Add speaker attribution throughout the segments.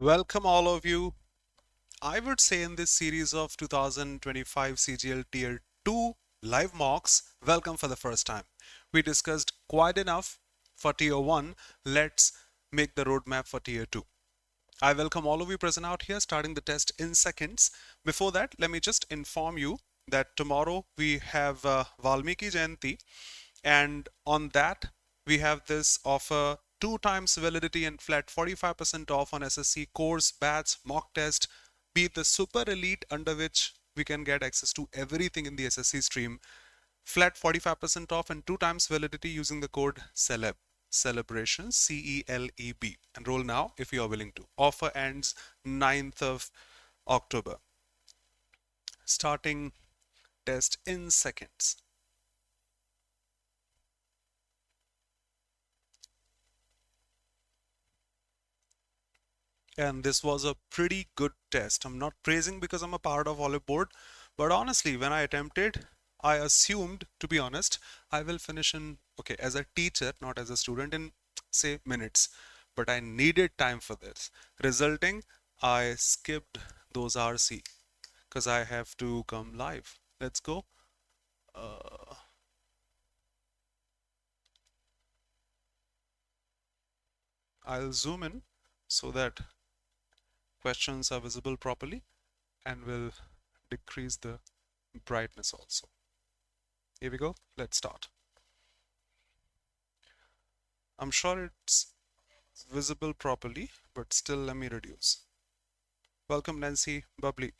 Speaker 1: Welcome all of you. I would say in this series of 2025 CGL Tier 2 live mocks, welcome for the first time. We discussed quite enough for Tier 1. Let's make the roadmap for Tier 2. I welcome all of you present out here, starting the test in seconds. Before that, let me just inform you that tomorrow we have Valmiki Jayanti, and on that we have this offer 2 times validity and flat 45% off on SSC course, batch, mock test, be it the super elite, under which we can get access to everything in the SSC stream, flat 45% off and 2 times validity using the code CELEB, celebration, CELEB. Enroll now if you are willing to. Offer ends 9th of October. Starting test in seconds. And this was a pretty good test. I'm not praising because I'm a part of Oliveboard, but honestly, when I attempted, I assumed, to be honest, I will finish in, okay, as a teacher, not as a student, in say minutes. But I needed time for this, resulting I skipped those RC because I have to come live. Let's go. I'll zoom in so that questions are visible properly, and will decrease the brightness also. Here we go. Let's start. I'm sure it's visible properly, but still let me reduce. Welcome Nancy, bubbly.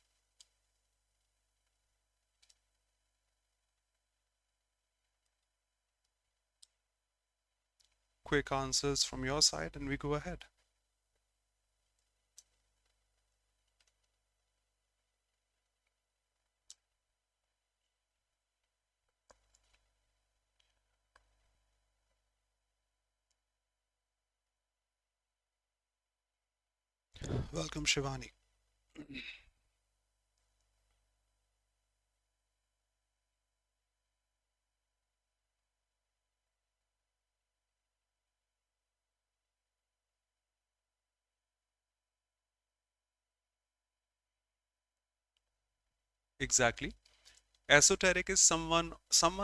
Speaker 1: Quick answers from your side and we go ahead. Welcome Shivani. Exactly. Esoteric is someone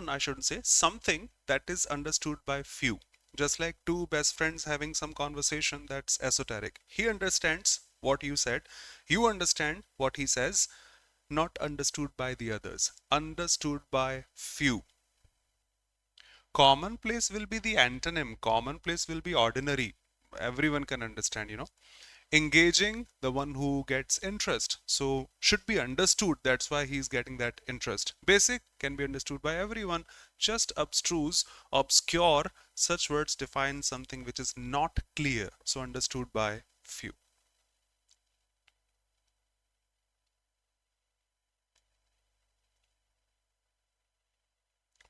Speaker 1: I shouldn't say, something that is understood by few. Just like two best friends having some conversation, that's esoteric. He understands what you said, you understand what he says, not understood by the others, understood by few. Commonplace will be the antonym. Commonplace will be ordinary. Everyone can understand, Engaging, the one who gets interest. So should be understood. That's why he's getting that interest. Basic can be understood by everyone. Just abstruse, obscure, such words define something which is not clear. So understood by few.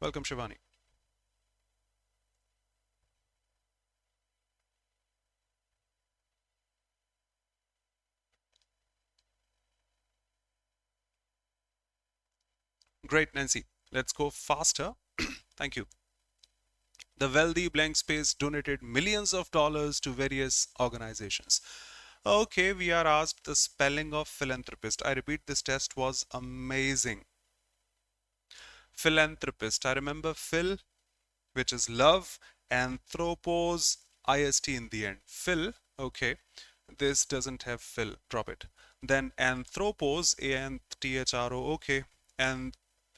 Speaker 1: Welcome, Shivani. Great, Nancy. Let's go faster. Thank you. The wealthy blank space donated millions of dollars to various organizations. Okay, we are asked the spelling of philanthropist. I repeat, this test was amazing. Philanthropist. I remember phil, which is love, anthropos, ist in the end. Phil, okay. This doesn't have phil, drop it. Then anthropos, A-N-T-H-R-O, okay. And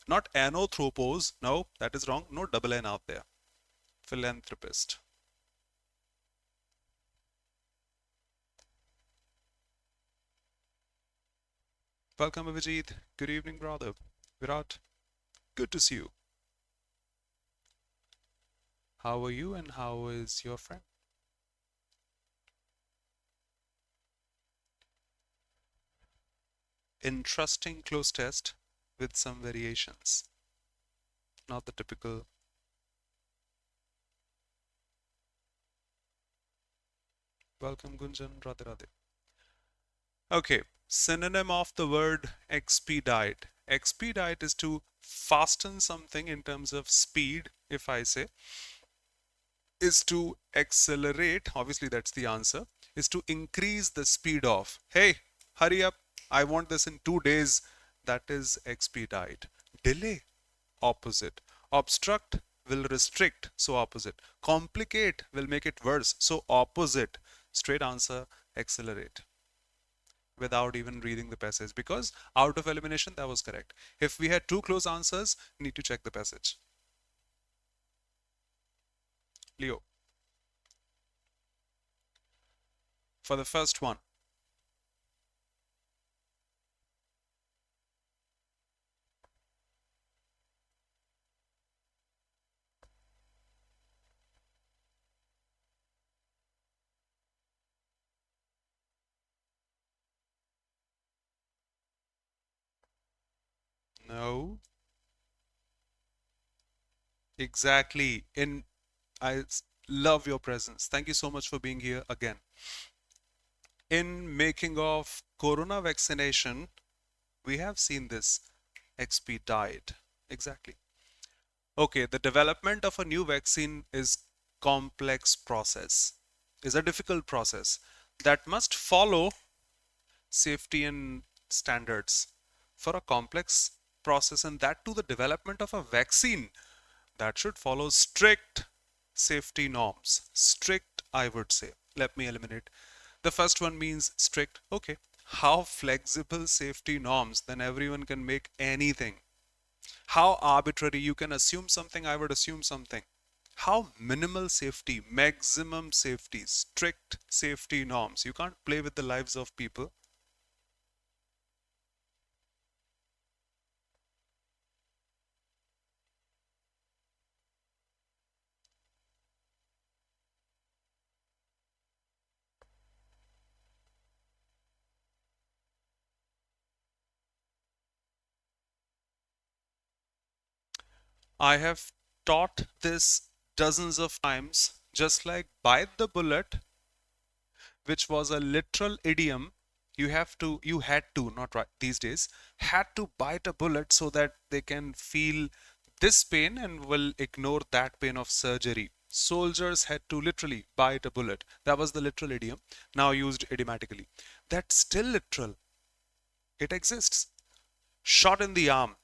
Speaker 1: not anthropos, no, that is wrong. No double N out there. Philanthropist. Welcome, Abhijit. Good evening, brother. Virat, good to see you. How are you and how is your friend? Interesting close test with some variations. Not the typical. Welcome, Gunjan. Radhe Radhe. Okay, synonym of the word expedite. Expedite is to fasten something in terms of speed, if I say, is to accelerate, obviously that's the answer, is to increase the speed of, hey, hurry up, I want this in 2 days. That is expedite. Delay, opposite. Obstruct will restrict, so opposite. Complicate will make it worse, so opposite. Straight answer, accelerate. Without even reading the passage, because out of elimination that was correct. If we had two close answers, need to check the passage. Leo, for the first one. No, exactly. I love your presence. Thank you so much for being here again. In making of corona vaccination, we have seen this expedite. Exactly. Okay, the development of a new vaccine is complex process, is a difficult process that must follow safety and standards. For a complex process, and that to the development of a vaccine, that should follow strict safety norms. Strict, I would say. Let me eliminate. The first one means strict. Okay. How flexible safety norms? Then everyone can make anything. How arbitrary? You can assume something, I would assume something. How minimal safety, maximum safety, strict safety norms. You can't play with the lives of people. I have taught this dozens of times, just like bite the bullet, which was a literal idiom. You had to, not right these days, had to bite a bullet so that they can feel this pain and will ignore that pain of surgery. Soldiers had to literally bite a bullet. That was the literal idiom, now used idiomatically. That's still literal. It exists. Shot in the arm.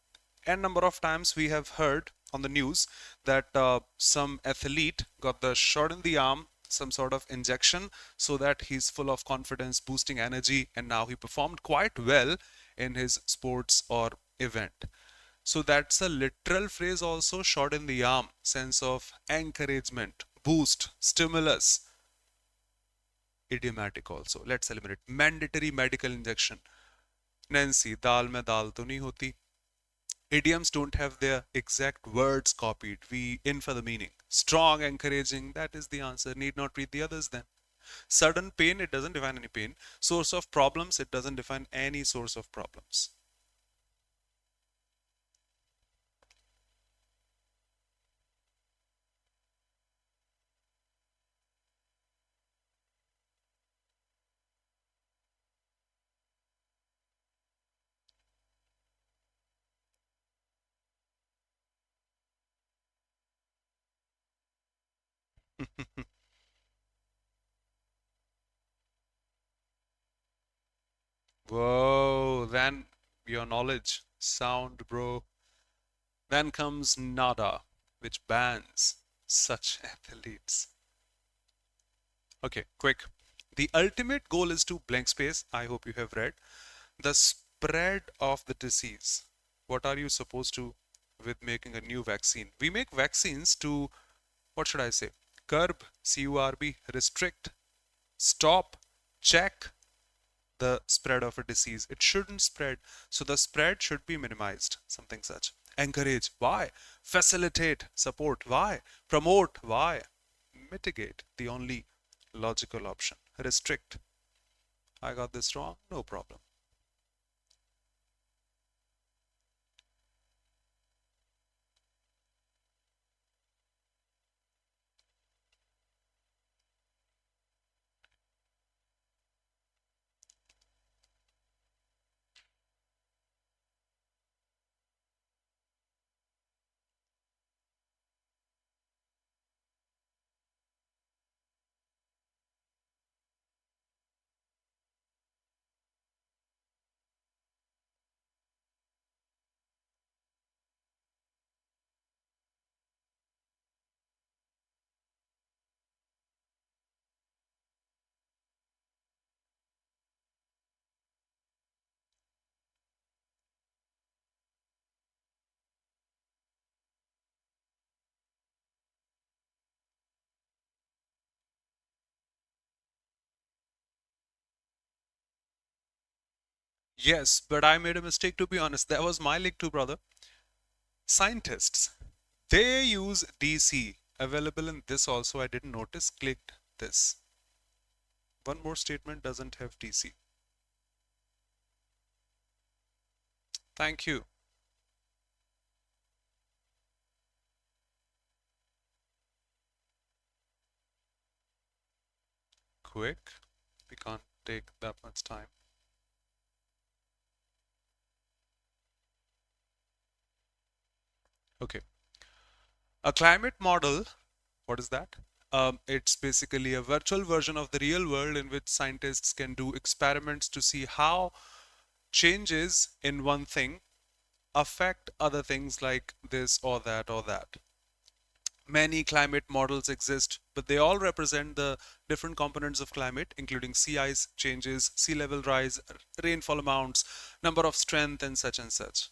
Speaker 1: N number of times we have heard on the news that some athlete got the shot in the arm, some sort of injection, so that he's full of confidence, boosting energy, and now he performed quite well in his sports or event. So that's a literal phrase also, shot in the arm, sense of encouragement, boost, stimulus. Idiomatic also. Let's eliminate. Mandatory medical injection. Nancy, दाल में दाल तो नहीं होती. Idioms don't have their exact words copied. We infer the meaning. Strong, encouraging, that is the answer. Need not read the others then. Sudden pain, it doesn't define any pain. Source of problems, it doesn't define any source of problems. Whoa, then your knowledge, sound, bro. Then comes nada, which bans such athletes. Okay, quick. The ultimate goal is to blank space. I hope you have read. The spread of the disease. What are you supposed to with making a new vaccine? We make vaccines to, what should I say? Curb, CURB, restrict, stop, check the spread of a disease. It shouldn't spread. So the spread should be minimized. Something such. Encourage. Why? Facilitate. Support. Why? Promote. Why? Mitigate. The only logical option. Restrict. I got this wrong? No problem. Yes, but I made a mistake, to be honest. That was my league too, brother. Scientists, they use DC. Available in this also, I didn't notice. Clicked this. One more statement doesn't have DC. Thank you. Quick. We can't take that much time. Okay. A climate model, what is that? It's basically a virtual version of the real world in which scientists can do experiments to see how changes in one thing affect other things like this or that or that. Many climate models exist, but they all represent the different components of climate, including sea ice changes, sea level rise, rainfall amounts, number of strength, and such and such.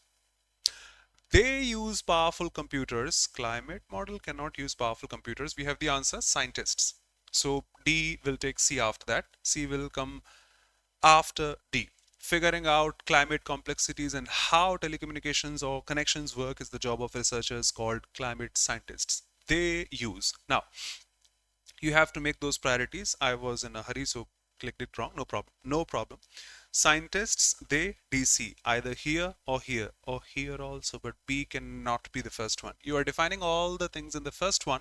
Speaker 1: They use powerful computers. Climate model cannot use powerful computers. We have the answer, scientists. So D will take C after that. C will come after D. Figuring out climate complexities and how telecommunications or connections work is the job of researchers called climate scientists. They use. Now, you have to make those priorities. I was in a hurry, so clicked it wrong. No problem. No problem. Scientists, they DC either here or here also, but B cannot be the first one. You are defining all the things in the first one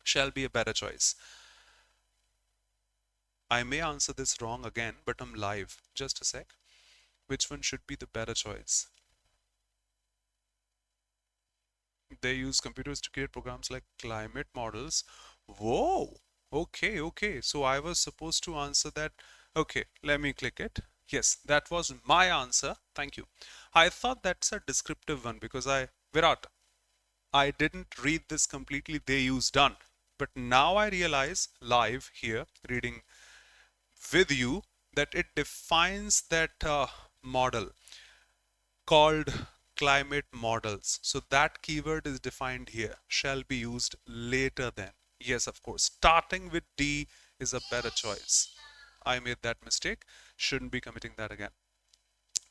Speaker 1: shall be a better choice. I may answer this wrong again, but I'm live. Just a sec. Which one should be the better choice? They use computers to create programs like climate models. Whoa! Okay, okay. So I was supposed to answer that. Okay, let me click it. Yes, that was my answer. Thank you. I thought that's a descriptive one because Virat, I didn't read this completely. They use done. But now I realize live here, reading with you, that it defines that model called climate models. So that keyword is defined here, shall be used later then. Yes, of course. Starting with D is a better choice. I made that mistake. Shouldn't be committing that again.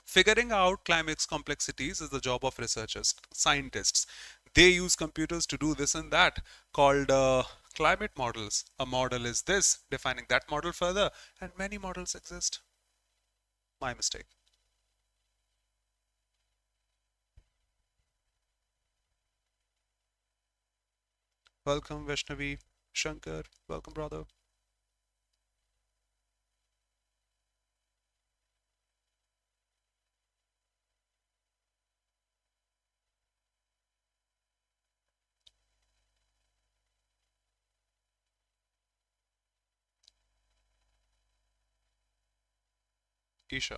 Speaker 1: Figuring out climate complexities is the job of researchers, scientists. They use computers to do this and that, called climate models. A model is this, defining that model further, and many models exist. My mistake. Welcome, Vaishnavi. Shankar, welcome, brother. Isha,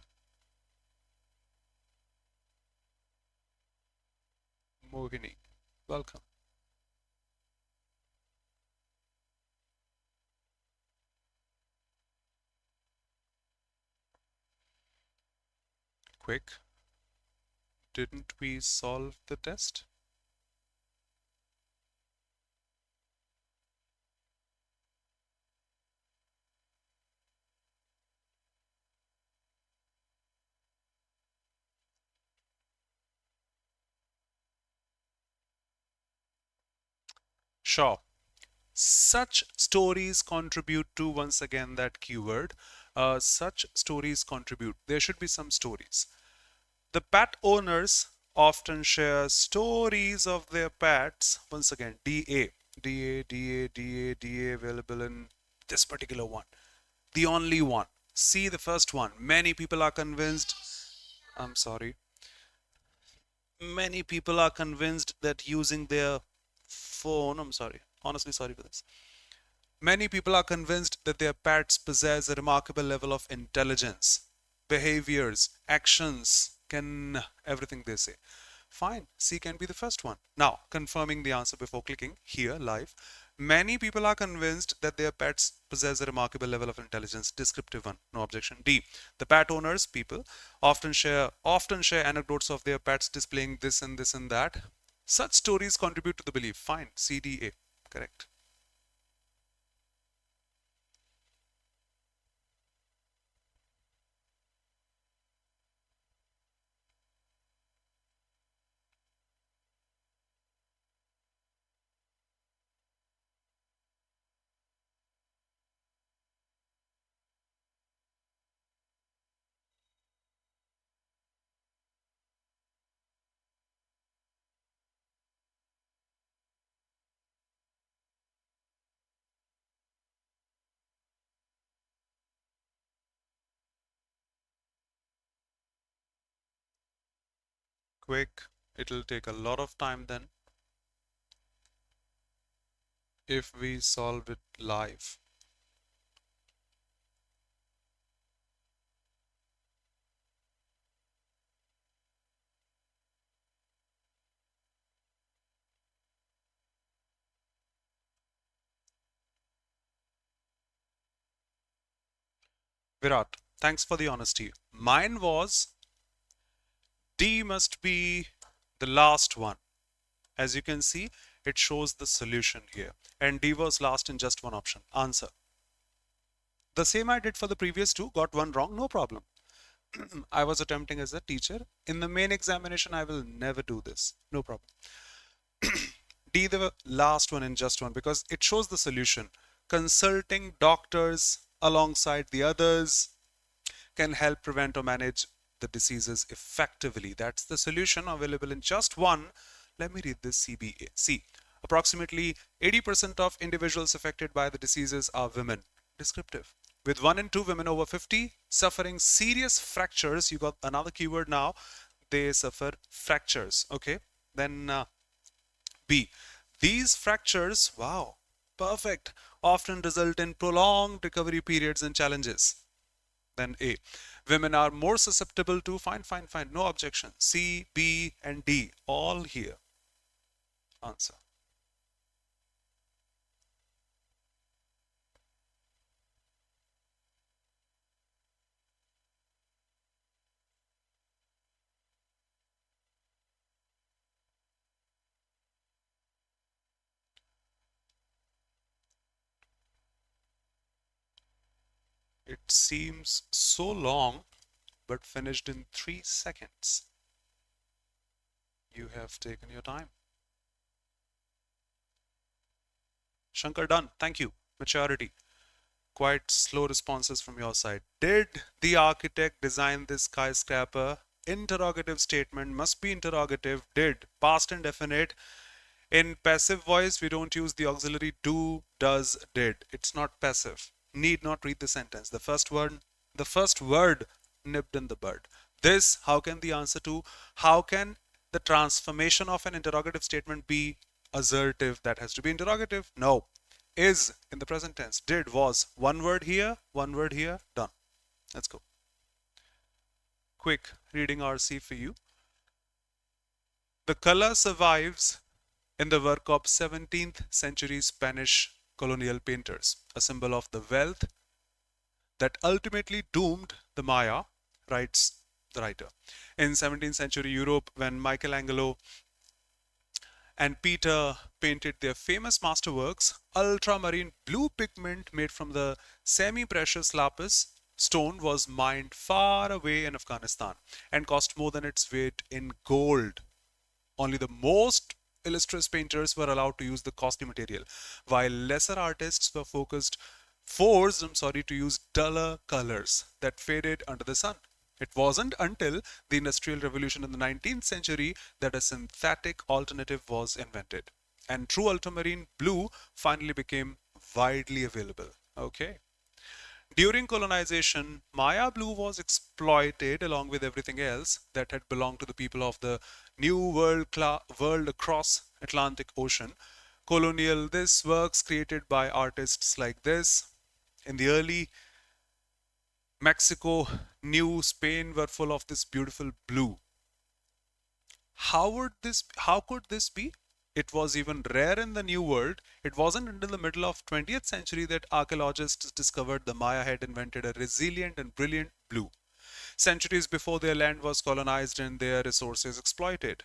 Speaker 1: Mohini, welcome. Quick, didn't we solve the test? Sure. Such stories contribute to, once again, that keyword. Such stories contribute. There should be some stories. The pet owners often share stories of their pets. Once again, DA, DA, DA, DA, DA available in this particular one. The only one. See the first one. Many people are convinced. I'm sorry. Many people are convinced that using their phone, I'm sorry, honestly sorry for this. Many people are convinced that their pets possess a remarkable level of intelligence, behaviors, actions, can everything they say. Fine, C can be the first one. Now, confirming the answer before clicking here live. Many people are convinced that their pets possess a remarkable level of intelligence. Descriptive one, no objection. D. The pet owners, people, often share anecdotes of their pets displaying this and this and that. Such stories contribute to the belief. Fine, C, D, A. Correct. quick. It'll take a lot of time then if we solve it live. Virat, thanks for the honesty. Mine was D must be the last one. As you can see, it shows the solution here. And D was last in just one option. Answer. The same I did for the previous two, got one wrong, no problem. I was attempting as a teacher. In the main examination, I will never do this. No problem. D, the last one in just one, because it shows the solution. Consulting doctors alongside the others can help prevent or manage the diseases effectively. That's the solution available in just one. Let me read this CBA. See, approximately 80% of individuals affected by the diseases are women. Descriptive. With 1 in 2 women over 50 suffering serious fractures, you got another keyword now, they suffer fractures. Okay, then B. These fractures, wow, perfect, often result in prolonged recovery periods and challenges. Then A. Women are more susceptible to, fine, no objection. C, B, and D, all here. Answer. It seems so long, but finished in 3 seconds. You have taken your time. Shankar, done. Thank you. Maturity. Quite slow responses from your side. Did the architect design this skyscraper? Interrogative statement must be interrogative. Did. Past indefinite. In passive voice, we don't use the auxiliary do, does, did. It's not passive. Need not read the sentence. The first word nipped in the bud. This, how can the answer to, how can the transformation of an interrogative statement be assertive? That has to be interrogative. No. Is in the present tense. Did, was. One word here, done. Let's go. Quick reading RC for you. The color survives in the work of 17th century Spanish colonial painters, a symbol of the wealth that ultimately doomed the Maya, writes the writer. In 17th century Europe, when Michelangelo and Peter painted their famous masterworks, ultramarine blue pigment made from the semi-precious lapis stone was mined far away in Afghanistan and cost more than its weight in gold. Only the most illustrious painters were allowed to use the costly material, while lesser artists were forced to use duller colors that faded under the sun. It wasn't until the Industrial Revolution in the 19th century that a synthetic alternative was invented, and true ultramarine blue finally became widely available. Okay. During colonization, Maya blue was exploited along with everything else that had belonged to the people of the New World across Atlantic Ocean. This works created by artists like this. In the early Mexico, New Spain were full of this beautiful blue. How could this be? It was even rare in the New World. It wasn't until the middle of 20th century that archaeologists discovered the Maya had invented a resilient and brilliant blue. Centuries before their land was colonized and their resources exploited.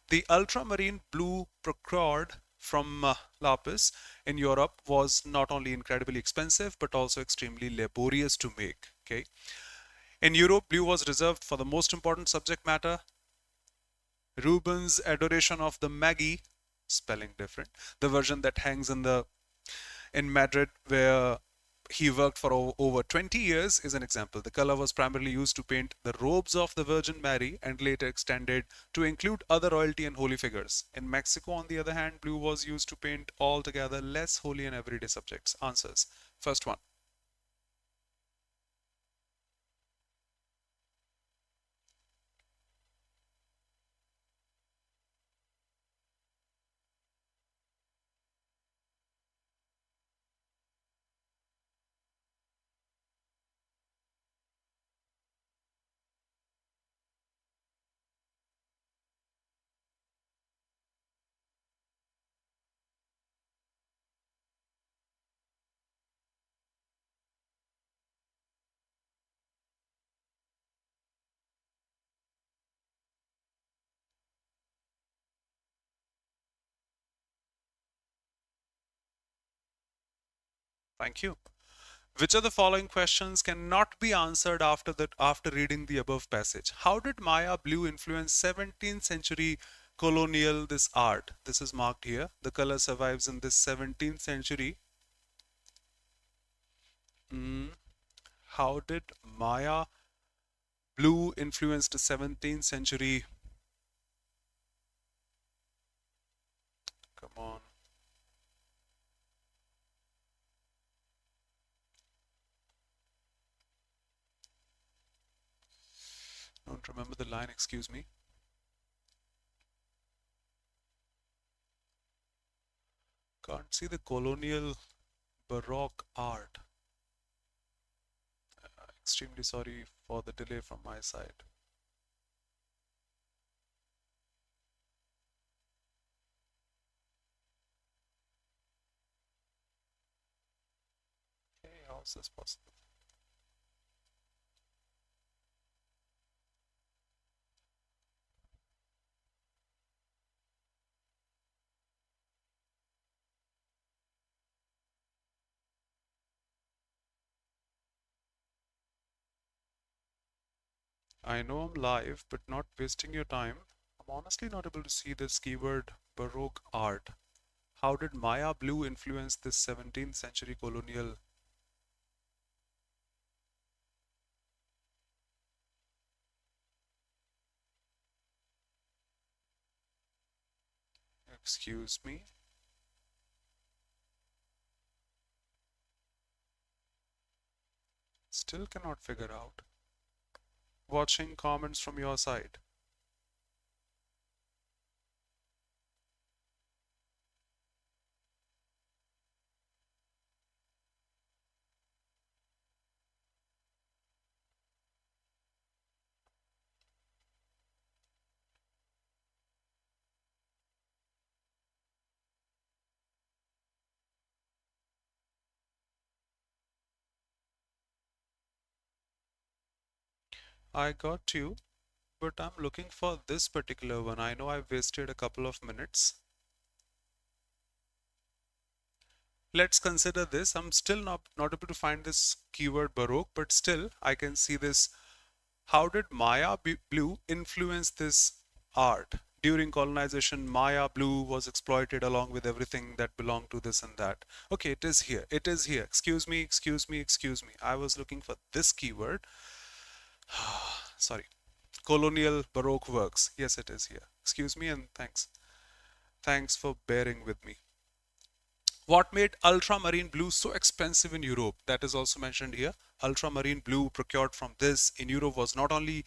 Speaker 1: The ultramarine blue procured from lapis in Europe was not only incredibly expensive but also extremely laborious to make. Okay. In Europe, blue was reserved for the most important subject matter. Rubens' adoration of the Magi, spelling different, the version that hangs in Madrid where he worked for over 20 years is an example. The color was primarily used to paint the robes of the Virgin Mary and later extended to include other royalty and holy figures. In Mexico, on the other hand, blue was used to paint altogether less holy and everyday subjects. Answers. First one. Thank you. Which of the following questions cannot be answered after reading the above passage? How did Maya blue influence 17th century colonial this art? This is marked here. The color survives in this 17th century. How did Maya blue influence the 17th century? Come on. Don't remember the line, excuse me. Can't see the colonial Baroque art. Extremely sorry for the delay from my side. Okay, how is this possible? I know I'm live, but not wasting your time. I'm honestly not able to see this keyword Baroque art. How did Maya blue influence this 17th century colonial? Excuse me. Still cannot figure out. Watching comments from your side. I got you, but I'm looking for this particular one. I know I've wasted a couple of minutes. Let's consider this. I'm still not able to find this keyword Baroque, but still I can see this. How did Maya blue influence this art? During colonization, Maya blue was exploited along with everything that belonged to this and that. Okay, it is here. It is here. Excuse me, excuse me, excuse me. I was looking for this keyword. Sorry. Colonial Baroque works. Yes, it is here. Excuse me and thanks. Thanks for bearing with me. What made ultramarine blue so expensive in Europe? That is also mentioned here. Ultramarine blue procured from this in Europe was not only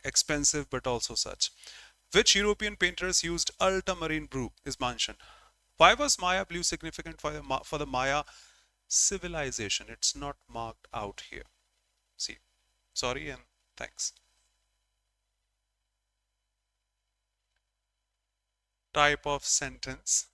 Speaker 1: expensive but also such. Which European painters used ultramarine blue is mentioned. Why was Maya blue significant for the Maya civilization? It's not marked out here. See, sorry and thanks. Type of sentence.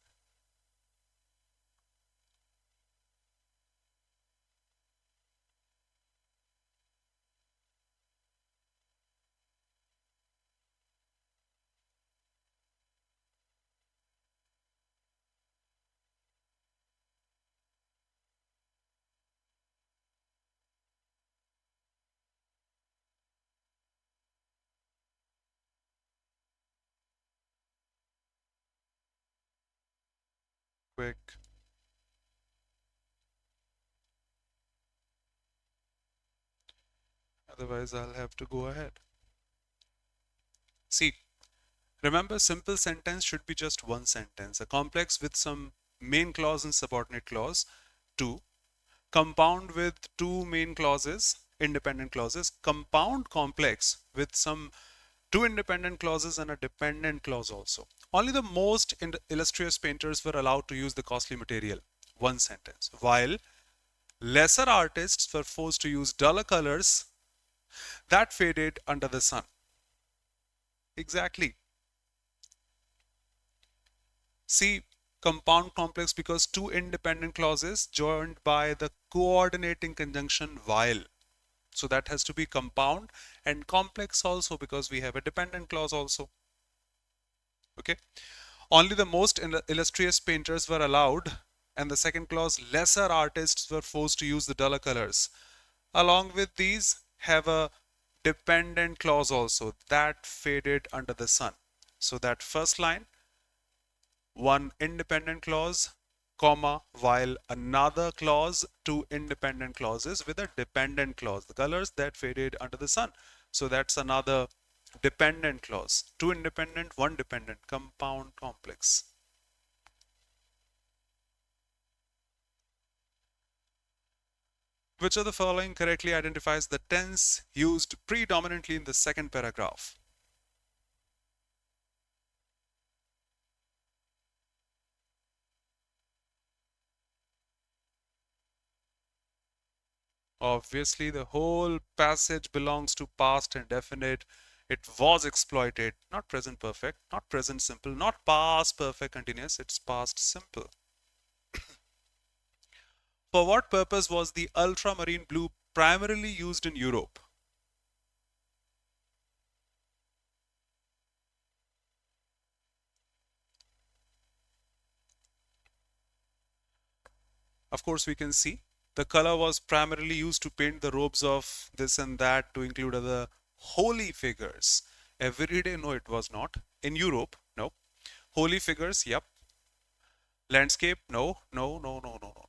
Speaker 1: Quick. Otherwise, I'll have to go ahead. See, remember, simple sentence should be just one sentence. A complex with some main clause and subordinate clause. 2. Compound with two main clauses, independent clauses. Compound complex with some two independent clauses and a dependent clause also. Only the most illustrious painters were allowed to use the costly material. One sentence. While lesser artists were forced to use duller colors that faded under the sun. Exactly. See, compound complex because two independent clauses joined by the coordinating conjunction while. So that has to be compound, and complex also because we have a dependent clause also. Okay. Only the most illustrious painters were allowed And the second clause, lesser artists were forced to use the duller colors. Along with these, have a dependent clause also, that faded under the sun. So that first line, one independent clause, comma, while another clause, two independent clauses with a dependent clause, the colors that faded under the sun. So that's another dependent clause. Two independent, one dependent, compound complex. Which of the following correctly identifies the tense used predominantly in the second paragraph? Obviously, the whole passage belongs to past indefinite. It was exploited, not present perfect, not present simple, not past perfect continuous, it's past simple. For what purpose was the ultramarine blue primarily used in Europe? Of course, we can see the color was primarily used to paint the robes of this and that, to include other holy figures. Every day, no, it was not. In Europe, no. Holy figures, yep. Landscape, no, no, no, no, no, no.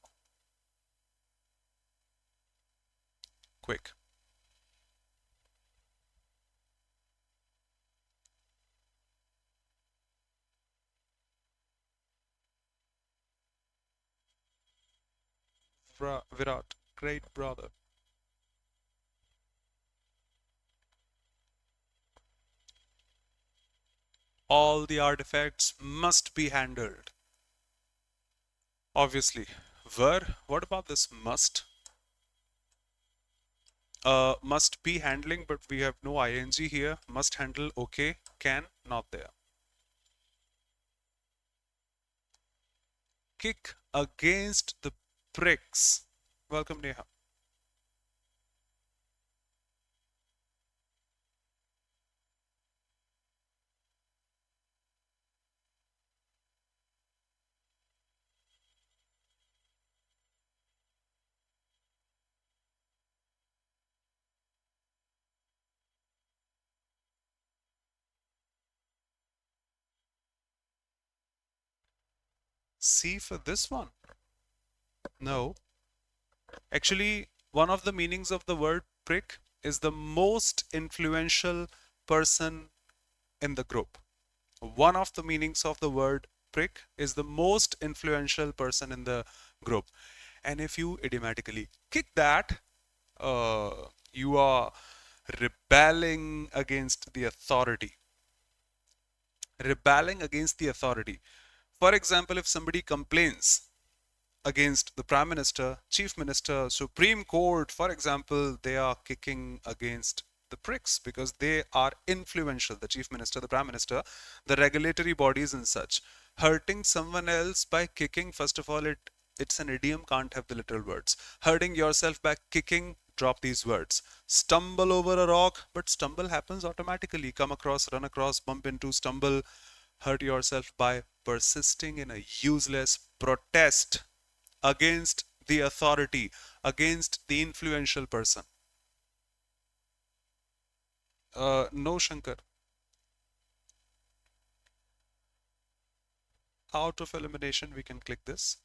Speaker 1: Quick. Virat, great brother. All the artifacts must be handled. Obviously. Were, what about this must? Must be handling, but we have no ing here. Must handle, okay. Can, not there. Kick against the pricks. Welcome, Neha. C for this one. No. Actually, one of the meanings of the word prick is the most influential person in the group. One of the meanings of the word prick is the most influential person in the group. And if you idiomatically kick that, you are rebelling against the authority. Rebelling against the authority. For example, if somebody complains against the Prime Minister, Chief Minister, Supreme Court, for example, they are kicking against the pricks because they are influential, the Chief Minister, the Prime Minister, the regulatory bodies and such. Hurting someone else by kicking, first of all, it's an idiom, can't have the literal words. Hurting yourself by kicking, drop these words. Stumble over a rock, but stumble happens automatically. Come across, run across, bump into, stumble. Hurt yourself by persisting in a useless protest against the authority, against the influential person. No, Shankar. Out of elimination, we can click this.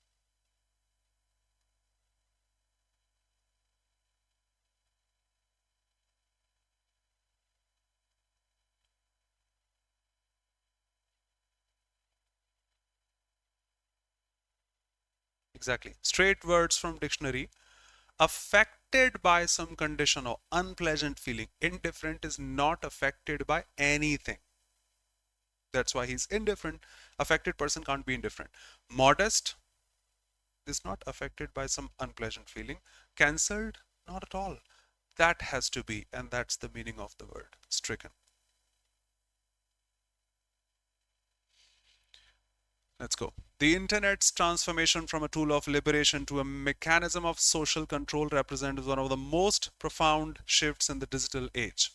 Speaker 1: Exactly. Straight words from dictionary. Affected by some condition or unpleasant feeling. Indifferent is not affected by anything. That's why he's indifferent. Affected person can't be indifferent. Modest is not affected by some unpleasant feeling. Cancelled, not at all. That has to be, and that's the meaning of the word stricken. Let's go. The internet's transformation from a tool of liberation to a mechanism of social control represents one of the most profound shifts in the digital age.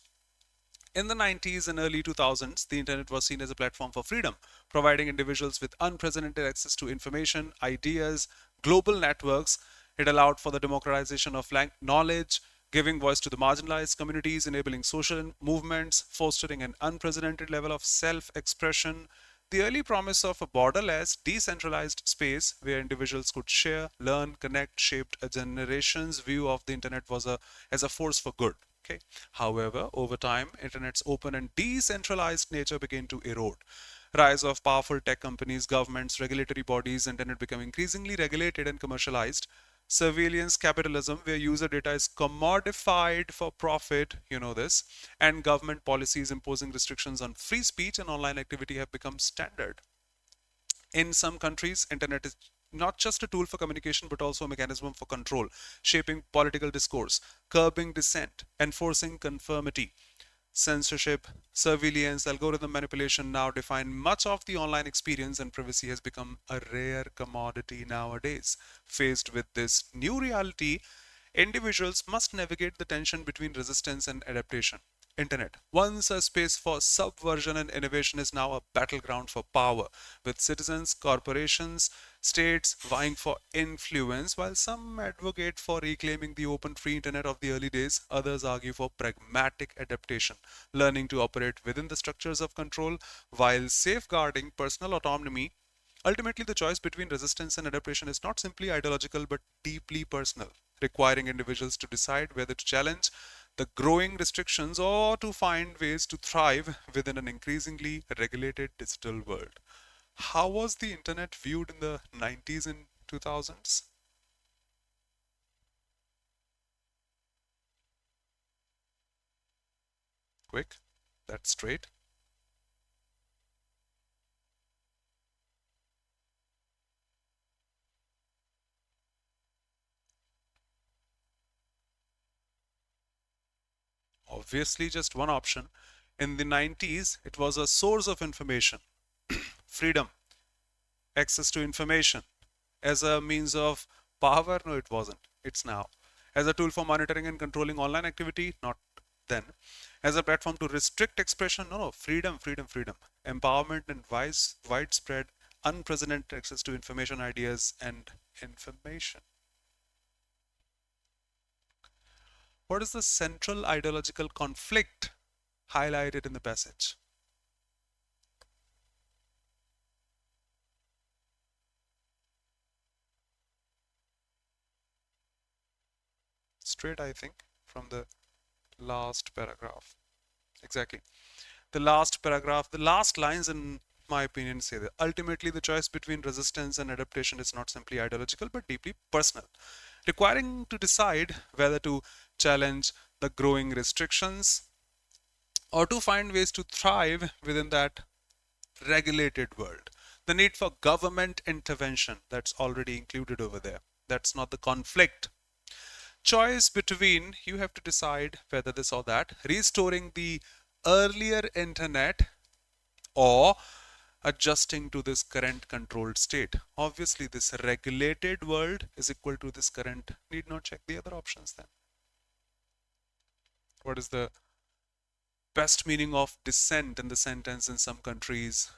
Speaker 1: In the 90s and early 2000s, the internet was seen as a platform for freedom, providing individuals with unprecedented access to information, ideas, global networks. It allowed for the democratization of knowledge, giving voice to the marginalized communities, enabling social movements, fostering an unprecedented level of self expression. The early promise of a borderless, decentralized space where individuals could share, learn, connect shaped a generation's view of the internet as a force for good. Okay. However, over time, internet's open and decentralized nature began to erode. Rise of powerful tech companies, governments, regulatory bodies, internet become increasingly regulated and commercialized. Surveillance capitalism, where user data is commodified for profit, you know this, and government policies imposing restrictions on free speech and online activity have become standard. In some countries, internet is not just a tool for communication but also a mechanism for control, shaping political discourse, curbing dissent, enforcing conformity. Censorship, surveillance, algorithm manipulation now define much of the online experience, and privacy has become a rare commodity nowadays. Faced with this new reality, individuals must navigate the tension between resistance and adaptation. Internet, once a space for subversion and innovation, is now a battleground for power, with citizens, corporations, states vying for influence. While some advocate for reclaiming the open free internet of the early days, others argue for pragmatic adaptation, learning to operate within the structures of control while safeguarding personal autonomy. Ultimately, the choice between resistance and adaptation is not simply ideological but deeply personal, requiring individuals to decide whether to challenge the growing restrictions or to find ways to thrive within an increasingly regulated digital world. How was the internet viewed in the 90s and 2000s? Quick, that's straight. Obviously, just one option. In the 90s, it was a source of information, freedom, access to information. As a means of power, no, it wasn't. It's now. As a tool for monitoring and controlling online activity, not then. As a platform to restrict expression, no, no, freedom, freedom, freedom. Empowerment and widespread, unprecedented access to information, ideas, and information. What is the central ideological conflict highlighted in the passage? Straight, I think, from the last paragraph. Exactly. The last paragraph, the last lines, in my opinion, say that ultimately the choice between resistance and adaptation is not simply ideological but deeply personal, requiring to decide whether to challenge the growing restrictions or to find ways to thrive within that regulated world. The need for government intervention, that's already included over there. That's not the conflict. Choice between, you have to decide whether this or that, restoring the earlier internet or adjusting to this current controlled state. Obviously, this regulated world is equal to this current. Need not check the other options then. What is the best meaning of dissent in the sentence in some countries?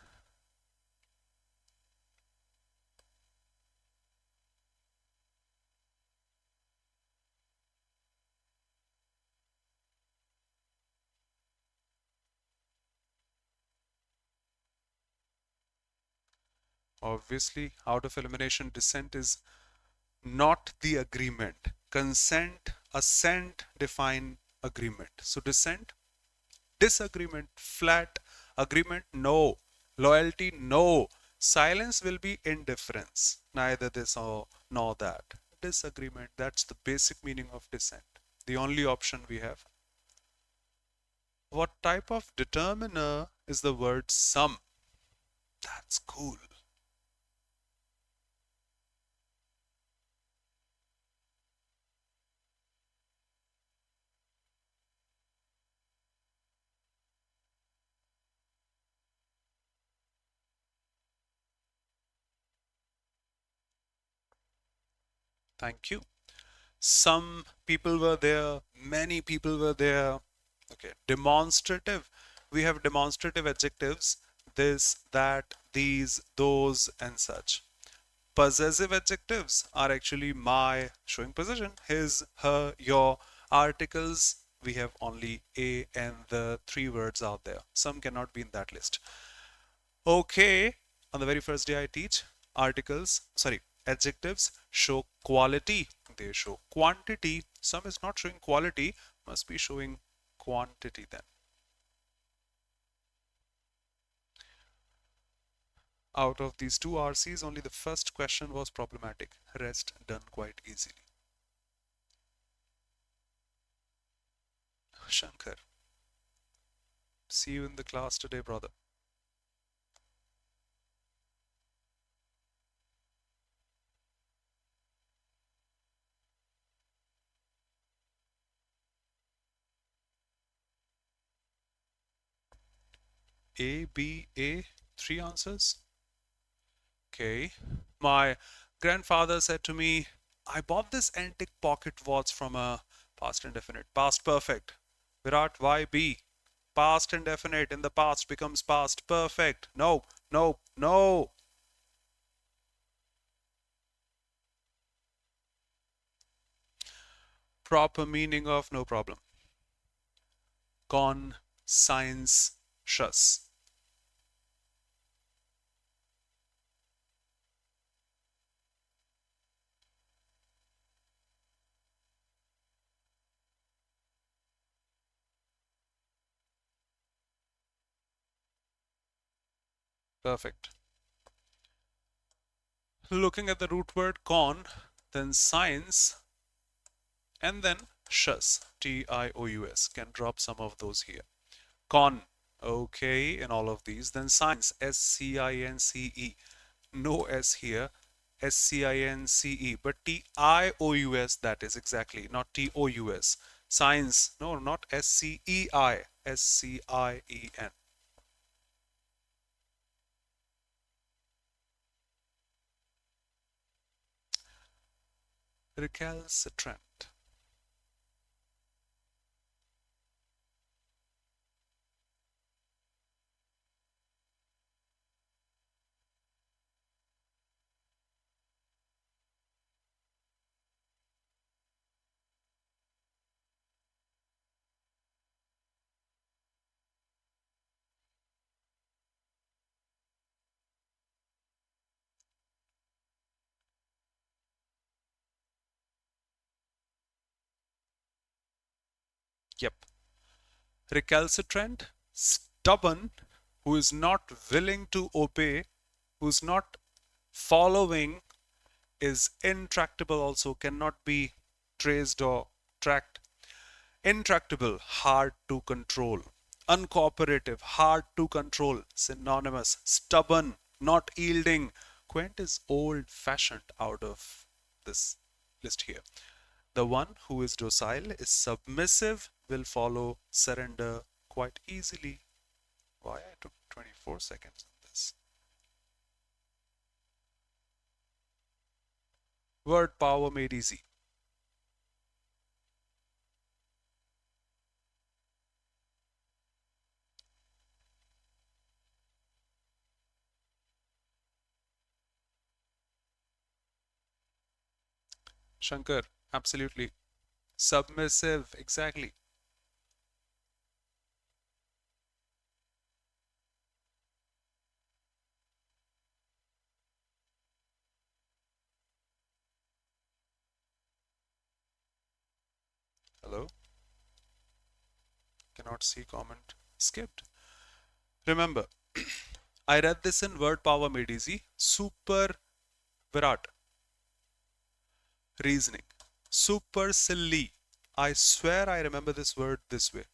Speaker 1: Obviously, out of elimination, dissent is not the agreement. Consent, assent define agreement. So dissent, disagreement, flat agreement, no. Loyalty, no. Silence will be indifference. Neither this or nor that. Disagreement, that's the basic meaning of dissent. The only option we have. What type of determiner is the word some? That's cool. Thank you. Some people were there, many people were there. Okay, demonstrative. We have demonstrative adjectives, this, that, these, those, and such. Possessive adjectives are actually my, showing possession, his, her, your. Articles, we have only a and the three words out there. Some cannot be in that list. Okay, on the very first day I teach, adjectives show quality. They show quantity. Some is not showing quality, must be showing quantity then. Out of these two RCs, only the first question was problematic. Rest done quite easily. Shankar, see you in the class today, brother. A, B, A, three answers. Okay. My grandfather said to me, I bought this antique pocket watch from a past indefinite, past perfect. Virat, why B? Past indefinite in the past becomes past perfect. No, no, no. Proper meaning of no problem. Conscientious. Perfect. Looking at the root word con, then science, and then shus, T-I-O-U-S. Can drop some of those here. Con, okay, in all of these. Then science, S-C-I-N-C-E. No S here, S-C-I-N-C-E, but T-I-O-U-S, that is exactly, not T-O-U-S. Science, no, not S-C-E-I, S-C-I-E-N. Recalcitrant. Yep. Recalcitrant, stubborn, who is not willing to obey, who's not following, is intractable also, cannot be traced or tracked. Intractable, hard to control. Uncooperative, hard to control. Synonymous. Stubborn, not yielding. Quaint is old fashioned out of this list here. The one who is docile is submissive, will follow, surrender quite easily. Why I took 24 seconds on this? Word power made easy. Shankar, absolutely. Submissive, exactly. Hello? Cannot see comment. Skipped. Remember, I read this in word power made easy. Super Virat. Reasoning. Super silly. I swear I remember this word this way.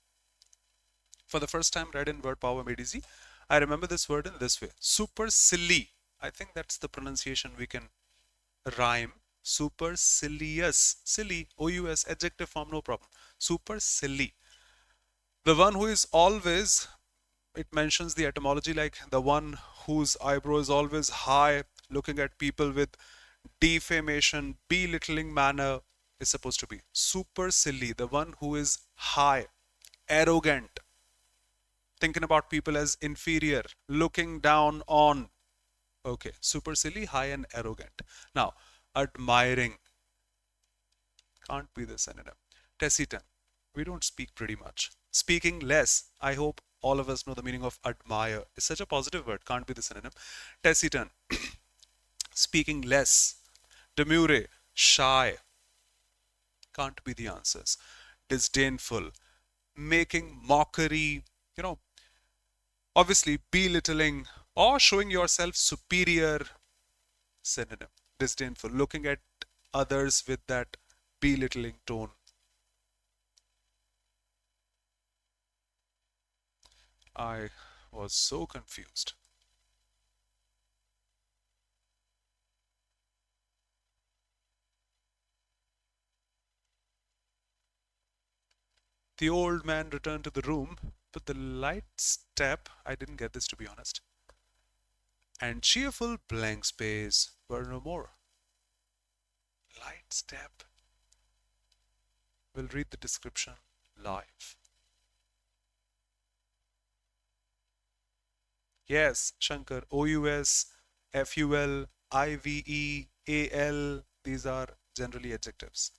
Speaker 1: For the first time read in word power made easy, I remember this word in this way. Super silly. I think that's the pronunciation we can rhyme. Supercilious. Silly. O-U-S. Adjective form, no problem. Super silly. The one who is always, it mentions the etymology like the one whose eyebrow is always high, looking at people with defamation, belittling manner, is supposed to be super silly. The one who is high, Arrogant, thinking about people as inferior, looking down on. Okay, super silly, high, and arrogant. Now, admiring can't be the synonym. Taciturn, we don't speak pretty much. Speaking less, I hope all of us know the meaning of admire. It's such a positive word, can't be the synonym. Taciturn, speaking less. Demure, shy, can't be the answers. Disdainful, making mockery, you know, obviously belittling or showing yourself superior, synonym. Disdainful, looking at others with that belittling tone. I was so confused. The old man returned to the room, but the light step, I didn't get this to be honest, and cheerful blank space were no more. Light step. We'll read the description live. Yes, Shankar, OUS, FUL, IVE, AL, these are generally adjectives.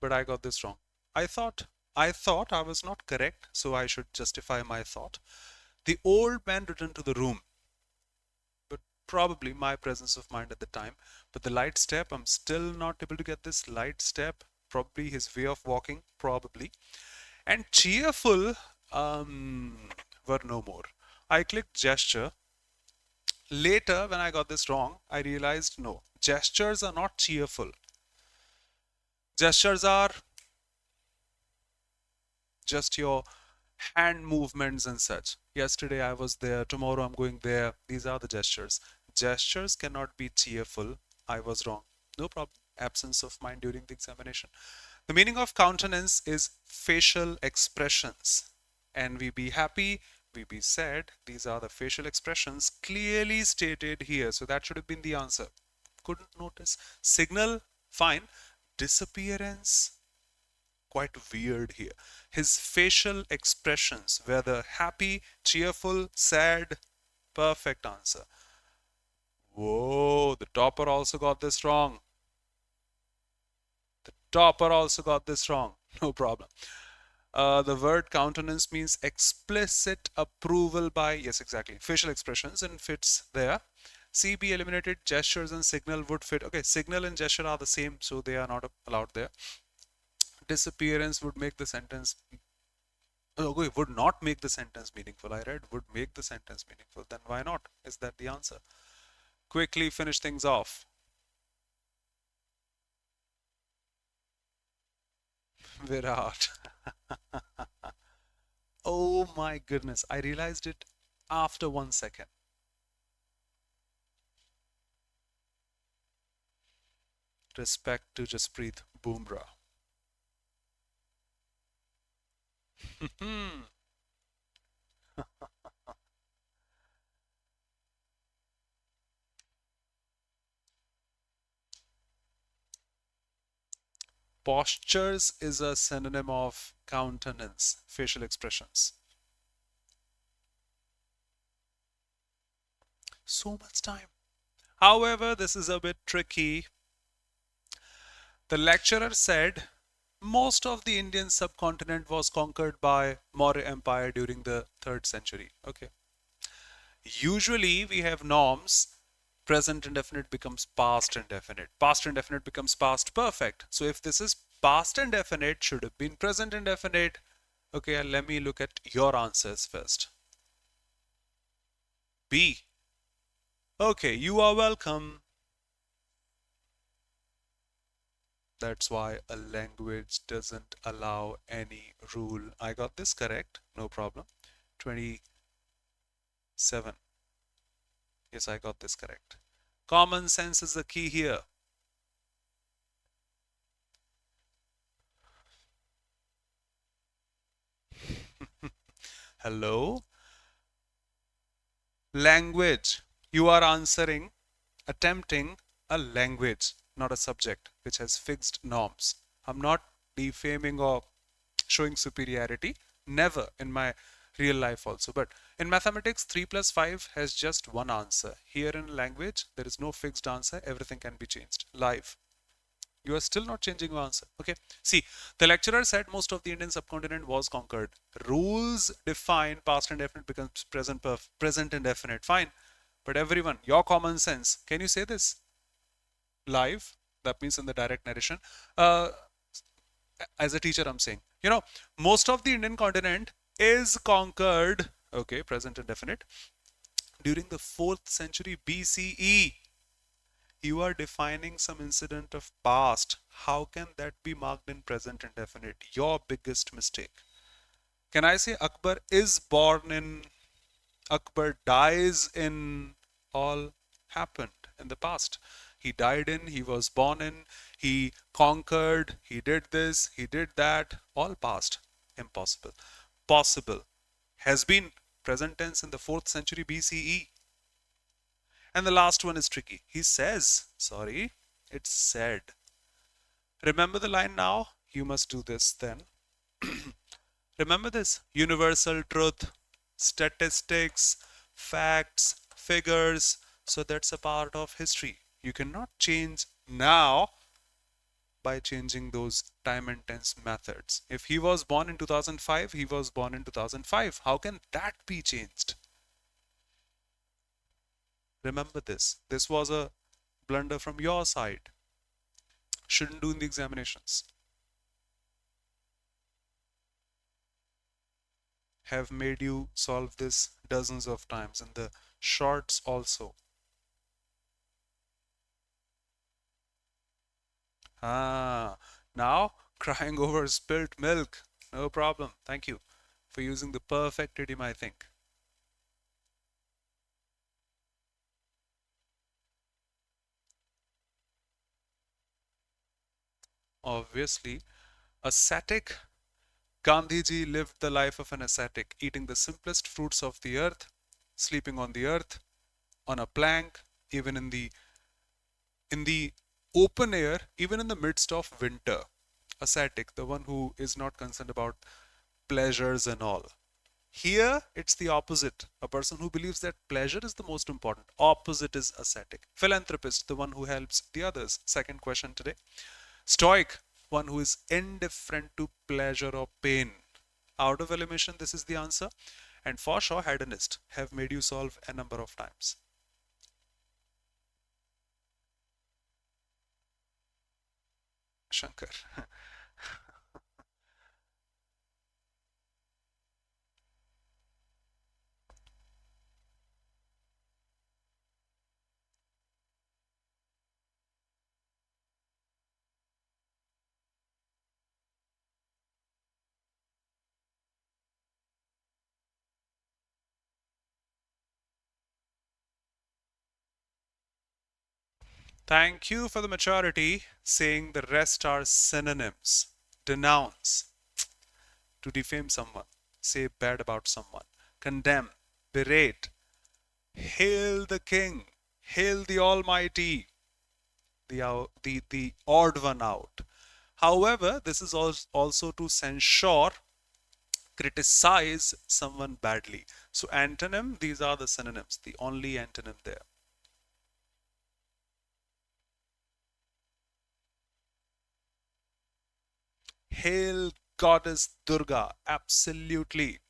Speaker 1: But I got this wrong. I thought I was not correct, so I should justify my thought. The old man returned to the room, but probably my presence of mind at the time. But the light step, I'm still not able to get this light step. Probably his way of walking, probably. And cheerful were no more. I clicked gesture. Later, when I got this wrong, I realized no, gestures are not cheerful. Gestures are just your hand movements and such. Yesterday I was there, tomorrow I'm going there. These are the gestures. Gestures cannot be cheerful. I was wrong. No problem. Absence of mind during the examination. The meaning of countenance is facial expressions. And we be happy, we be sad. These are the facial expressions clearly stated here. So that should have been the answer. Couldn't notice. Signal, fine. Disappearance, quite weird here. His facial expressions, whether happy, cheerful, sad, perfect answer. Whoa, the topper also got this wrong. The topper also got this wrong. No problem. The word countenance means explicit approval by, yes, exactly, facial expressions, and fits there. CB eliminated. Gestures and signal would fit. Okay, signal and gesture are the same, so they are not allowed there. Disappearance would make the sentence, okay, would not make the sentence meaningful. I read would make the sentence meaningful. Then why not? Is that the answer? Quickly finish things off. Virat. Oh my goodness. I realized it after 1 second. Respect to Jasprit Bumrah. Postures is a synonym of countenance, facial expressions. So much time. However, this is a bit tricky. The lecturer said most of the Indian subcontinent was conquered by Maurya Empire during the 3rd century. Okay. Usually we have norms. Present indefinite becomes past indefinite. Past indefinite becomes past perfect. So if this is past indefinite, should have been present indefinite. Okay, let me look at your answers first. B. Okay, you are welcome. That's why a language doesn't allow any rule. I got this correct, no problem. 20 7. Yes, I got this correct. Common sense is the key here. Hello? Language. You are answering, attempting a language, not a subject, which has fixed norms. I'm not defaming or showing superiority. Never in my real life also. But in mathematics, 3 plus 5 has just one answer. Here in language, there is no fixed answer. Everything can be changed. Live. You are still not changing your answer. Okay. See, the lecturer said most of the Indian subcontinent was conquered. Rules define past indefinite becomes present indefinite. Fine. But everyone, your common sense, can you say this live? That means in the direct narration. Uh, as a teacher, I'm saying, most of the Indian continent is conquered. Okay, present indefinite. During the 4th century BCE. You are defining some incident of past. How can that be marked in present indefinite? Your biggest mistake. Can I say Akbar is born in, Akbar dies in, all happened in the past. He died in, he was born in, he conquered, he did this, he did that, all past. Impossible. Possible. Has been present tense in the 4th century BCE. And the last one is tricky. He says, sorry, it's said. Remember the line now? You must do this then. Remember this universal truth, statistics, facts, figures. So that's a part of history. You cannot change now by changing those time and tense methods. If he was born in 2005, he was born in 2005. How can that be changed? Remember this. This was a blunder from your side. Shouldn't do in the examinations. Have made you solve this dozens of times in the shorts also. Now crying over spilt milk. No problem. Thank you for using the perfect idiom, I think. Obviously, ascetic. Gandhiji lived the life of an ascetic, eating the simplest fruits of the earth, sleeping on the earth, on a plank, even in the open air, even in the midst of winter. Ascetic, the one who is not concerned about pleasures and all. Here, it's the opposite. A person who believes that pleasure is the most important. Opposite is ascetic. Philanthropist, the one who helps the others. Second question today. Stoic, one who is indifferent to pleasure or pain. Out of elimination, this is the answer. And for sure, hedonist have made you solve a number of times. Shankar. Thank you for the maturity, saying the rest are synonyms. Denounce, to defame someone, say bad about someone, condemn, berate, hail the king, hail the almighty, the odd one out. However, this is also to censure, criticize someone badly. So antonym, these are the synonyms, the only antonym there. Hail goddess Durga, absolutely.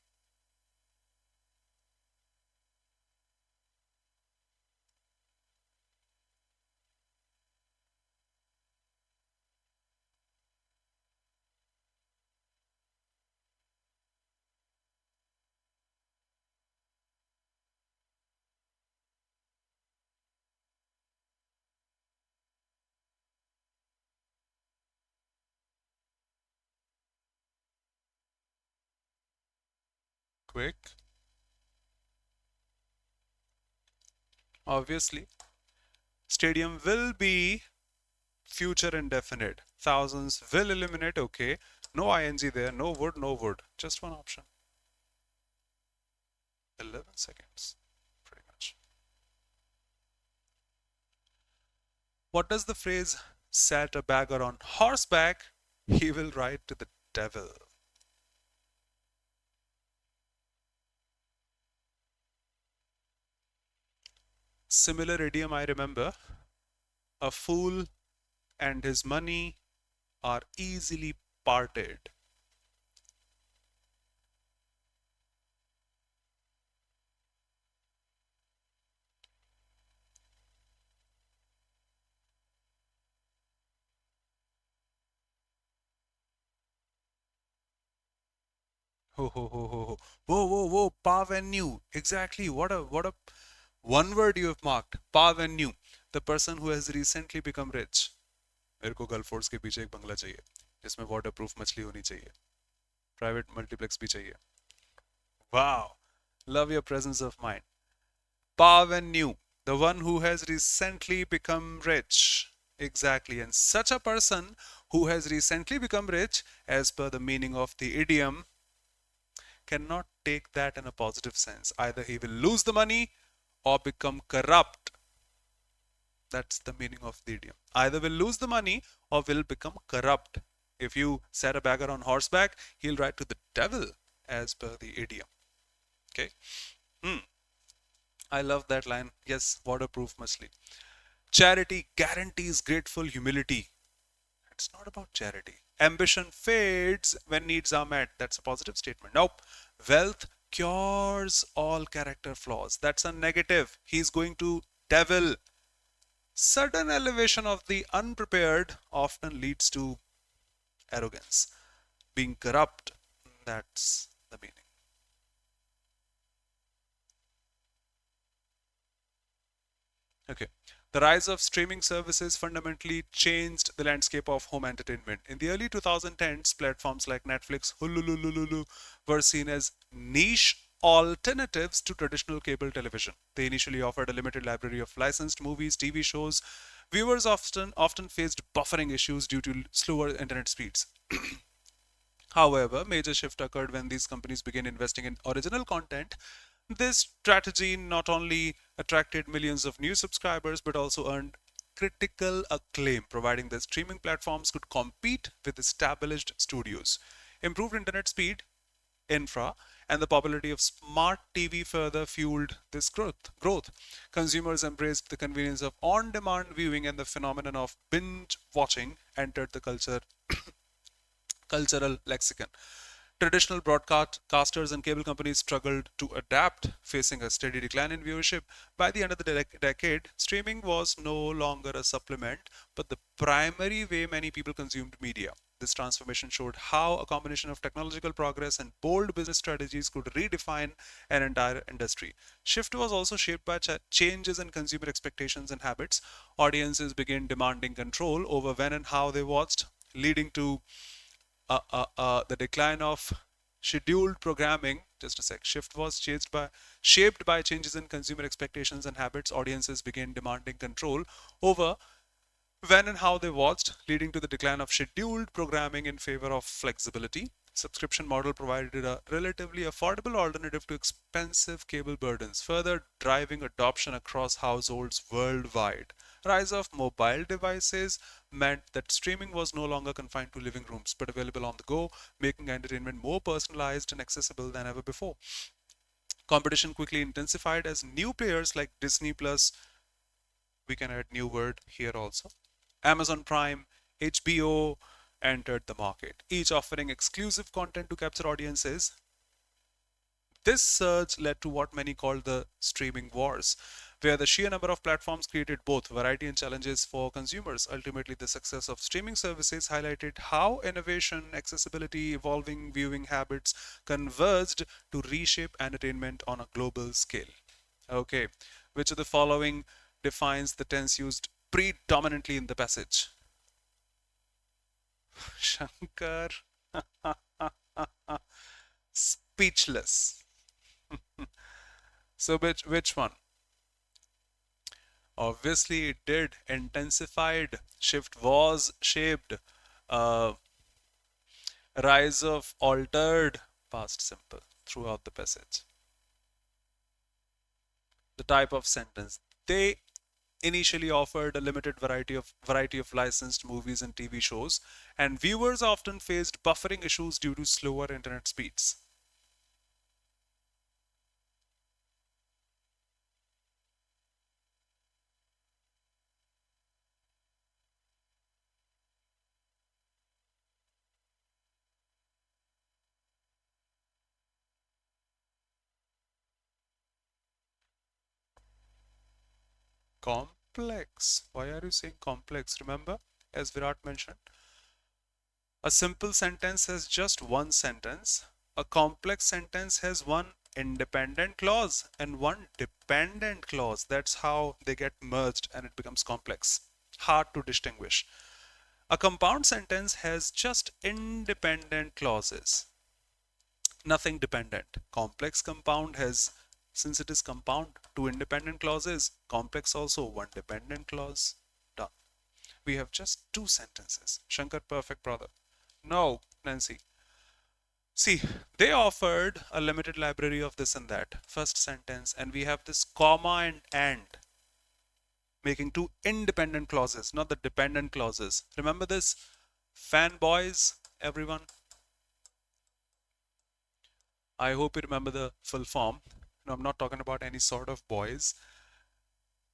Speaker 1: Quick. Obviously, stadium will be future indefinite. Thousands will eliminate. Okay, no ing there, no would, no would. Just one option. 11 seconds, pretty much. What does the phrase "sat a beggar on horseback, he will ride to the devil"? Similar idiom I remember: a fool and his money are easily parted. Ho ho ho ho ho. Whoa whoa whoa. Pav and new. Exactly. What a one word you have marked. Pav and new. The person who has recently become rich. मेरे को gulf force के पीछे एक बंगला चाहिए जिसमें water proof मछली होनी चाहिए प्राइवेट मल्टीप्लेक्स भी चाहिए wow love your presence of mind Pav and new the one who has recently become rich exactly and such a person who has recently become rich as per the meaning of the idiom cannot take that in a positive sense either he will lose the money or become corrupt. That's the meaning of the idiom. Either will lose the money or will become corrupt. If you set a beggar on horseback, he'll ride to the devil, as per the idiom. Okay. I love that line. Yes, waterproof mostly. Charity guarantees grateful humility. It's not about charity. Ambition fades when needs are met. That's a positive statement. Nope. Wealth cures all character flaws. That's a negative. He's going to devil. Sudden elevation of the unprepared often leads to arrogance. Being corrupt, that's the meaning. Okay. The rise of streaming services fundamentally changed the landscape of home entertainment. In the early 2010s, platforms like Netflix, Hulu were seen as niche alternatives to traditional cable television. They initially offered a limited library of licensed movies, TV shows. Viewers often faced buffering issues due to slower internet speeds. However, major shift occurred when these companies began investing in original content. This strategy not only attracted millions of new subscribers but also earned critical acclaim, providing that streaming platforms could compete with established studios. Improved internet speed, infra, and the popularity of smart TV further fueled this growth. Consumers embraced the convenience of on-demand viewing, and the phenomenon of binge watching entered the cultural lexicon. Traditional broadcasters and cable companies struggled to adapt, facing a steady decline in viewership. By the end of the decade, streaming was no longer a supplement, but the primary way many people consumed media. This transformation showed how a combination of technological progress and bold business strategies could redefine an entire industry. Shift was also shaped by changes in consumer expectations and habits. Audiences began demanding control over when and how they watched, leading to the decline of scheduled programming. Just a sec. Shift was shaped by changes in consumer expectations and habits. Audiences began demanding control over when and how they watched, leading to the decline of scheduled programming in favor of flexibility. Subscription model provided a relatively affordable alternative to expensive cable burdens, further driving adoption across households worldwide. Rise of mobile devices meant that streaming was no longer confined to living rooms but available on the go, making entertainment more personalized and accessible than ever before. Competition quickly intensified as new players like Disney Plus, we can add new word here also, Amazon Prime, HBO entered the market, each offering exclusive content to capture audiences. This surge led to what many called the streaming wars, where the sheer number of platforms created both variety and challenges for consumers. Ultimately, the success of streaming services highlighted how innovation, accessibility, evolving viewing habits converged to reshape entertainment on a global scale. Okay, which of the following defines the tense used predominantly in the passage? Shankar, speechless. So which one? Obviously, it did. Intensified. Shift was shaped. Uh, rise of altered. Past simple throughout the passage. The type of sentence. They initially offered a limited variety of licensed movies and TV shows, and viewers often faced buffering issues due to slower internet speeds. Complex. Why are you saying complex? Remember, as Virat mentioned, a simple sentence has just one sentence. A complex sentence has one independent clause and one dependent clause. That's how they get merged and it becomes complex. Hard to distinguish. A compound sentence has just independent clauses, nothing dependent. Complex compound has, since it is compound, two independent clauses. Complex also one dependent clause. Done. We have just two sentences. Shankar, perfect, brother. No, Nancy. See, they offered a limited library of this and that. First sentence, and we have this comma and making two independent clauses, not the dependent clauses. Remember this? Fanboys, everyone. I hope you remember the full form. No, I'm not talking about any sort of boys.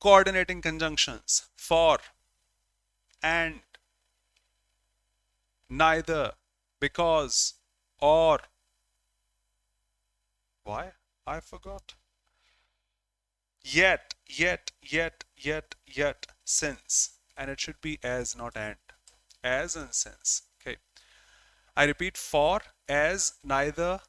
Speaker 1: Coordinating conjunctions for, and, neither, because, or. Why? I forgot. Yet, since. And it should be as, not and. As and since. Okay. I repeat, for, as, neither,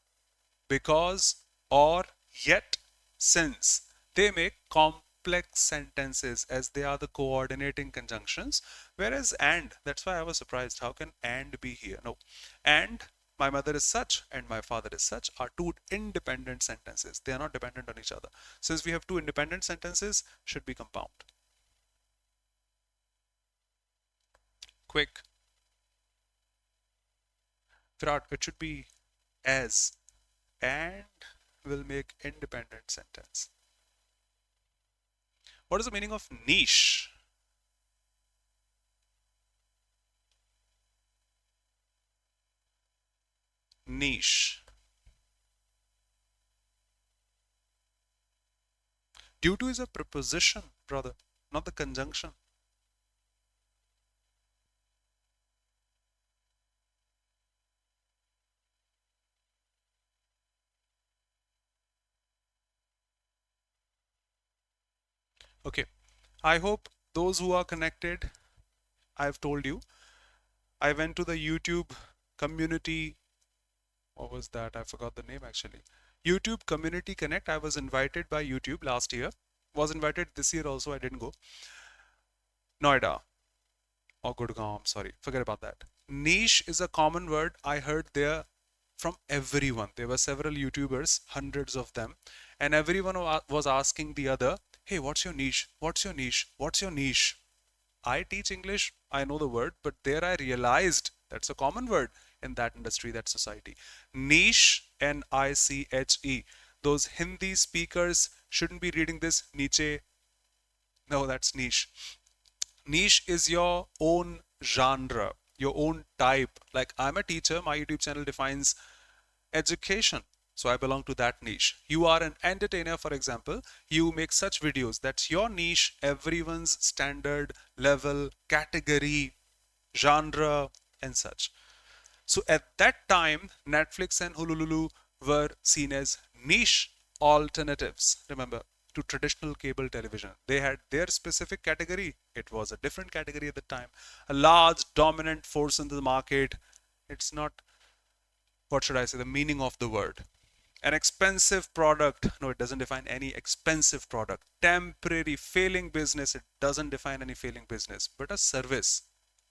Speaker 1: because, or, yet, since. They make complex sentences as they are the coordinating conjunctions, whereas and, that's why I was surprised. How can and be here? No. And my mother is such and my father is such are two independent sentences. They are not dependent on each other. Since we have two independent sentences, should be compound. Quick. Virat, it should be as, and will make independent sentence. What is the meaning of niche? Niche. Due to is a preposition, brother, not the conjunction. Okay, I hope those who are connected, I've told you, I went to the YouTube community. What was that? I forgot the name actually. YouTube Community Connect. I was invited by YouTube last year. Was invited this year also. I didn't go. Noida or Gurgaon. I'm sorry. Forget about that. Niche is a common word I heard there from everyone. There were several YouTubers, hundreds of them, and everyone was asking the other, hey, what's your niche? What's your niche? What's your niche? I teach English, I know the word, but there I realized that's a common word in that industry, that society. Niche, Niche. Those Hindi speakers shouldn't be reading this niche. No, that's niche. Niche is your own genre, your own type. Like I'm a teacher, my YouTube channel defines education. So I belong to that niche. You are an entertainer, for example. You make such videos. That's your niche, everyone's standard, level, category, genre, and such. So at that time, Netflix and Hululu were seen as niche alternatives. Remember, to traditional cable television. They had their specific category. It was a different category at the time. A large dominant force in the market. It's not, what should I say, the meaning of the word. An expensive product. No, it doesn't define any expensive product. Temporary failing business. It doesn't define any failing business, but a service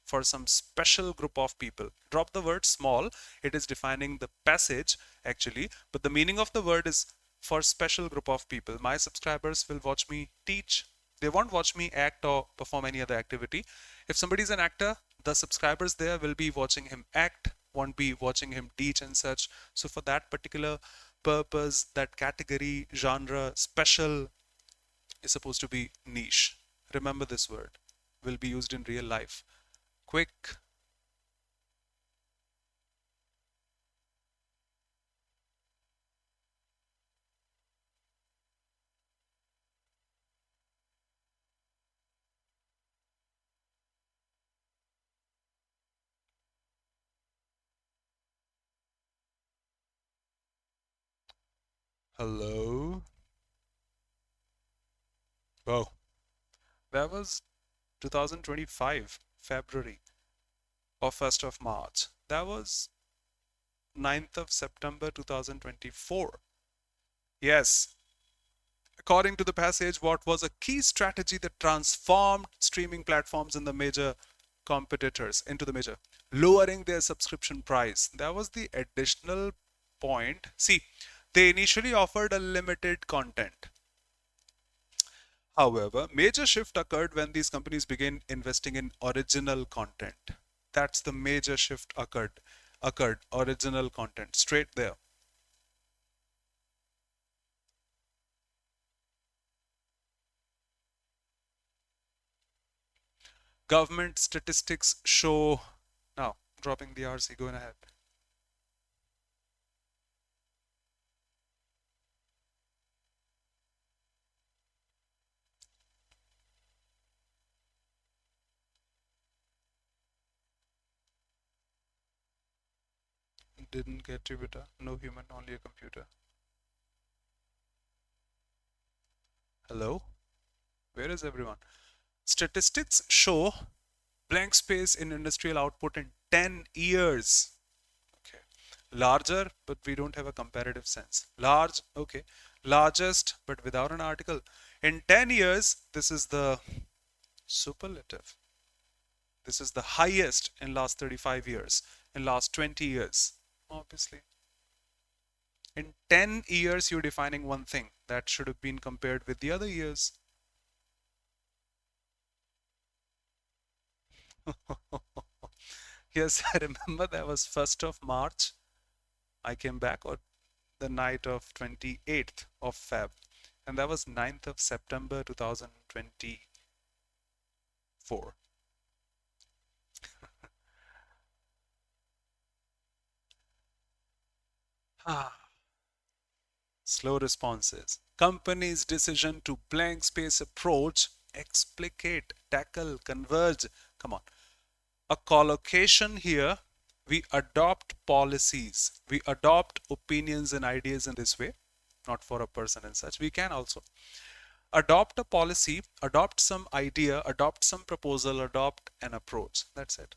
Speaker 1: for some special group of people. Drop the word small. It is defining the passage actually, but the meaning of the word is for special group of people. My subscribers will watch me teach. They won't watch me act or perform any other activity. If somebody is an actor, the subscribers there will be watching him act, won't be watching him teach and such. So for that particular purpose, that category, genre, special is supposed to be niche. Remember this word will be used in real life. Quick. Hello. Oh, that was 2025 February or 1st of March. That was 9th of September 2024. Yes, according to the passage, what was a key strategy that transformed streaming platforms in the major competitors into the major, lowering their subscription price. That was the additional point. See, they initially offered a limited content. However, major shift occurred when these companies began investing in original content. That's the major shift occurred original content straight there. Government statistics show, now dropping the RC, going ahead. Didn't get you, beta. No human, only a computer. Hello? Where is everyone? Statistics show blank space in industrial output in 10 years. Okay. Larger, but we don't have a comparative sense. Large, okay. Largest, but without an article. In 10 years, this is the superlative. This is the highest in last 35 years, in last 20 years, obviously. In 10 years, you're defining one thing that should have been compared with the other years. Yes, I remember that was 1st of March. I came back on the night of 28th of Feb, and that was 9th of September 2024. Ah, slow responses. Company's decision to blank space approach, explicate, tackle, converge. Come on. A collocation here, we adopt policies, we adopt opinions and ideas in this way, not for a person and such. We can also adopt a policy, adopt some idea, adopt some proposal, adopt an approach. That's it.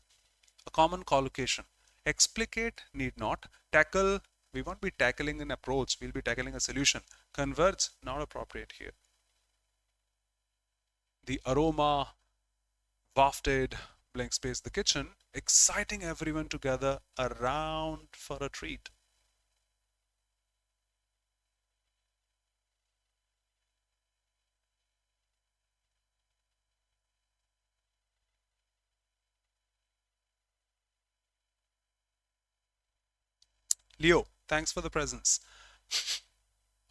Speaker 1: A common collocation. Explicate, need not. Tackle, we won't be tackling an approach, we'll be tackling a solution. Converge, not appropriate here. The aroma wafted blank space the kitchen, exciting everyone to gather around for a treat. Leo, thanks for the presents.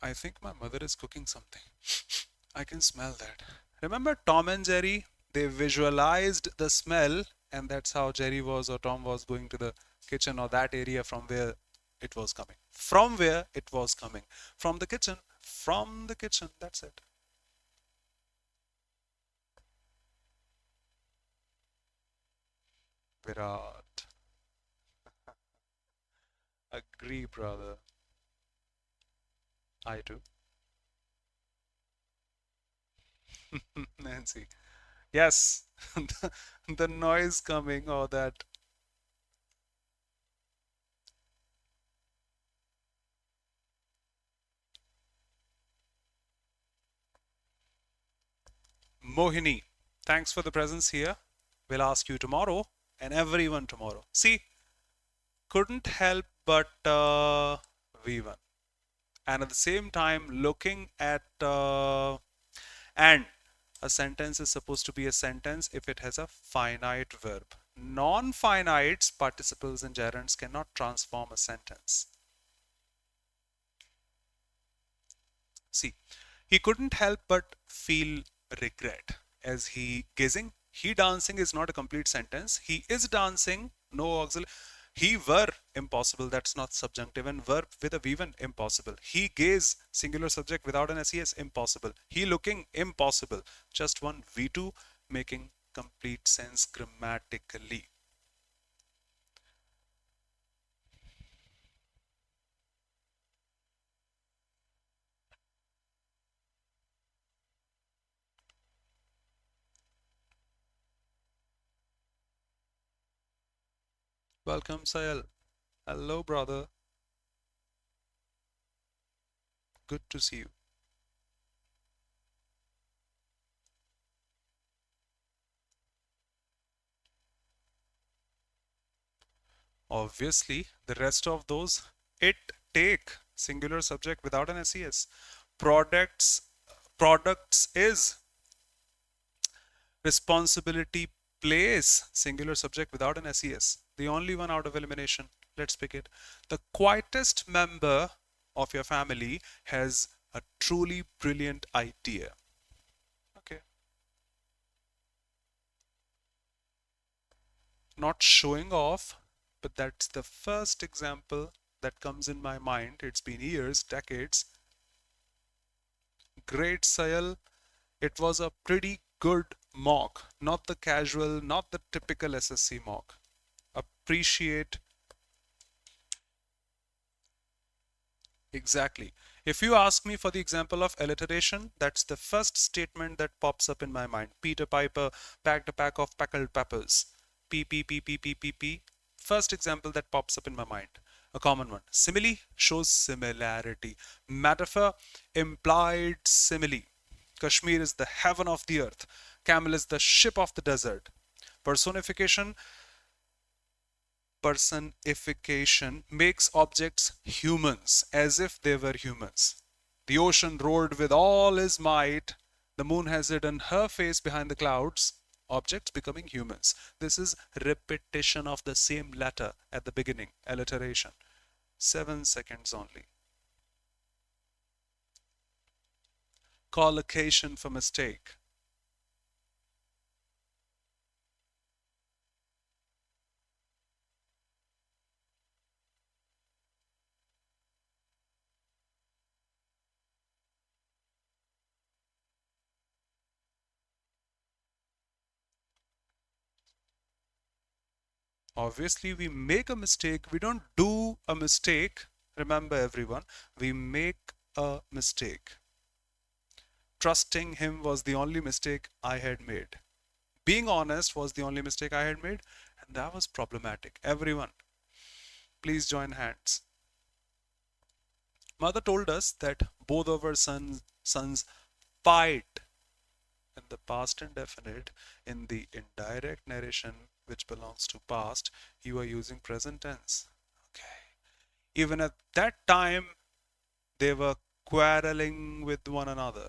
Speaker 1: I think my mother is cooking something. I can smell that. Remember Tom and Jerry? They visualized the smell, and that's how Jerry was or Tom was going to the kitchen or that area from where it was coming. From where it was coming. From the kitchen. From the kitchen. That's it. Virat. Agree, brother. I too. Nancy. Yes, the noise coming or that. Mohini, thanks for the presence here. We'll ask you tomorrow and everyone tomorrow. See, couldn't help but we won. And at the same time, looking at and A sentence is supposed to be a sentence if it has a finite verb. Non-finites, participles and gerunds cannot transform a sentence. See, he couldn't help but feel regret as he gazing. He dancing is not a complete sentence. He is dancing, no auxiliary. He were impossible, that's not subjunctive, and verb with a V1 impossible. He gaze, singular subject without an SES, impossible. He looking, impossible. Just one V2 making complete sense grammatically. Welcome, Sayal. Hello, brother. Good to see you. Obviously, the rest of those, it, take, singular subject without an SES. Products, products is, responsibility, place, singular subject without an SES. The only one out of elimination. Let's pick it. The quietest member of your family has a truly brilliant idea. Okay. Not showing off, but that's the first example that comes in my mind. It's been years, decades. Great, Sayal. It was a pretty good mock, not the casual, not the typical SSC mock. Appreciate. Exactly. If you ask me for the example of alliteration, that's the first statement that pops up in my mind. Peter Piper packed a pack of pickled peppers. P, P, P, P, P, P, P. First example that pops up in my mind. A common one. Simile shows similarity. Metaphor, implied simile. Kashmir is the heaven of the earth. Camel is the ship of the desert. Personification, personification makes objects humans, as if they were humans. The ocean roared with all his might. The moon has hidden her face behind the clouds. Objects becoming humans. This is repetition of the same letter at the beginning, alliteration. 7 seconds only. Collocation for mistake. Obviously, we make a mistake. We don't do a mistake. Remember, everyone, we make a mistake. Trusting him was the only mistake I had made. Being honest was the only mistake I had made, and that was problematic. Everyone, please join hands. Mother told us that both of our sons fight in the past indefinite. In the indirect narration, which belongs to past, you are using present tense. Okay. Even at that time, they were quarreling with one another.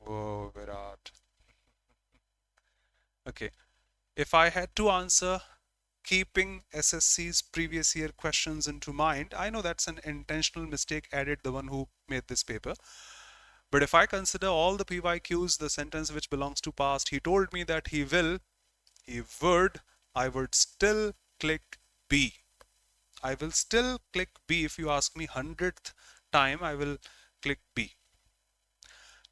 Speaker 1: Whoa, Virat. Okay. If I had to answer keeping SSC's previous year questions into mind, I know that's an intentional mistake added the one who made this paper. But if I consider all the PYQs, the sentence which belongs to past, he told me that he will, he would, I would still click B. I will still click B. If you ask me 100th time, I will click B.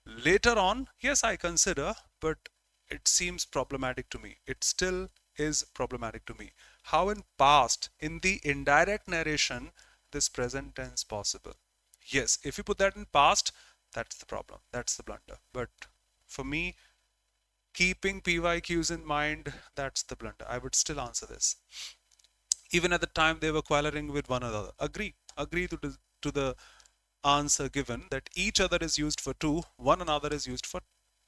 Speaker 1: Later on, yes, I consider, but it seems problematic to me. It still is problematic to me. How in past, in the indirect narration, this present tense possible? Yes, if you put that in past, that's the problem. That's the blunder. But for me, keeping PYQs in mind, that's the blunder. I would still answer this. Even at the time they were quarreling with one another. Agree to the answer given that each other is used for two, one another is used for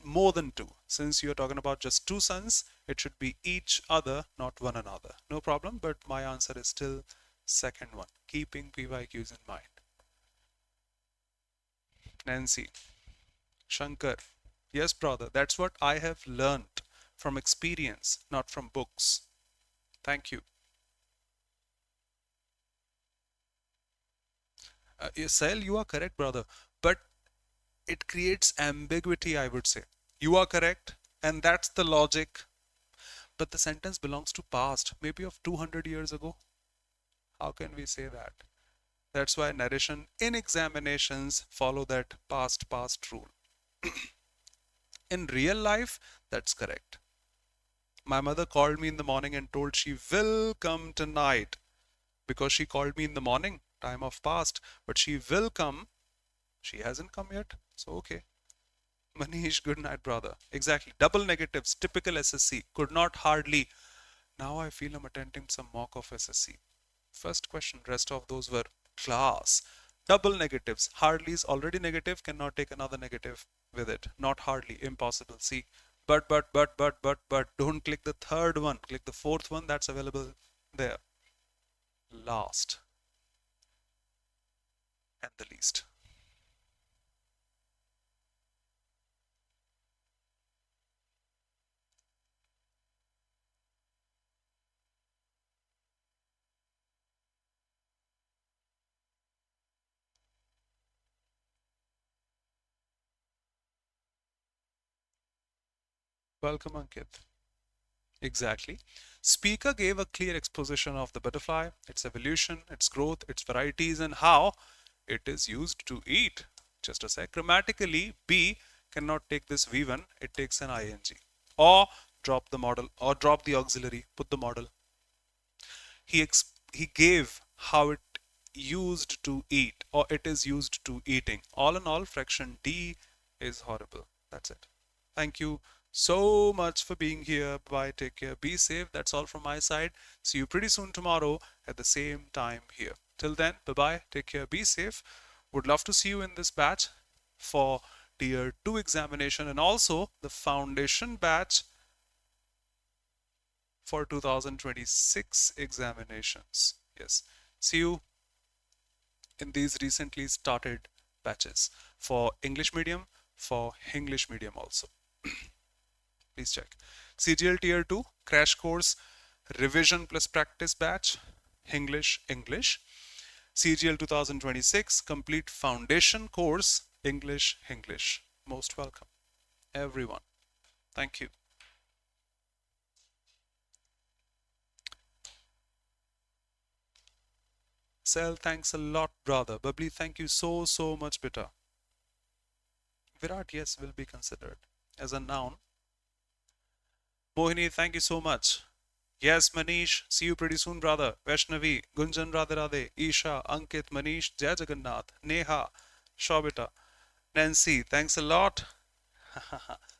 Speaker 1: more than two. Since you're talking about just two sons, it should be each other, not one another. No problem, but my answer is still second one, keeping PYQs in mind. Nancy, Shankar. Yes, brother, that's what I have learned from experience, not from books. Thank you. Sahil, you are correct, brother. But it creates ambiguity, I would say. You are correct, and that's the logic. But the sentence belongs to past, maybe of 200 years ago. How can we say that? That's why narration in examinations follow that past rule. In real life, that's correct. My mother called me in the morning and told she will come tonight because she called me in the morning, time of past, but she will come. She hasn't come yet, so okay. Manish, good night, brother. Exactly. Double negatives, typical SSC. Could not hardly. Now I feel I'm attempting some mock of SSC. First question, rest of those were class. Double negatives. Hardly is already negative, cannot take another negative with it. Not hardly, impossible. See, but. Don't click the third one. Click the fourth one that's available there. Last and the least. Welcome, Ankit. Exactly. Speaker gave a clear exposition of the butterfly, its evolution, its growth, its varieties, and how it is used to eat. Just a sec. Grammatically, B cannot take this V1, it takes an ing. Or drop the model, or drop the auxiliary, put the model. He gave how it used to eat, or it is used to eating. All in all, fraction D is horrible. That's it. Thank you so much for being here. Bye. Take care. Be safe. That's all from my side. See you pretty soon tomorrow at the same time here. Till then, bye bye. Take care. Be safe. Would love to see you in this batch for tier 2 examination and also the foundation batch for 2026 examinations. Yes. See you in these recently started batches for English medium, for Hinglish medium also. Please check. CGL Tier 2 crash course revision plus practice batch, Hinglish English. CGL 2026 complete foundation course, English Hinglish. Most welcome, everyone. Thank you. Sel, thanks a lot, brother. Bubbly, thank you so much, beta. Virat, yes, will be considered as a noun. Mohini, thank you so much. Yes, Manish, see you pretty soon, brother. Vaishnavi, Gunjan Radhe Radhe, Isha, Ankit, Manish, Jai Jagannath, Neha, Shobita, Nancy, thanks a lot.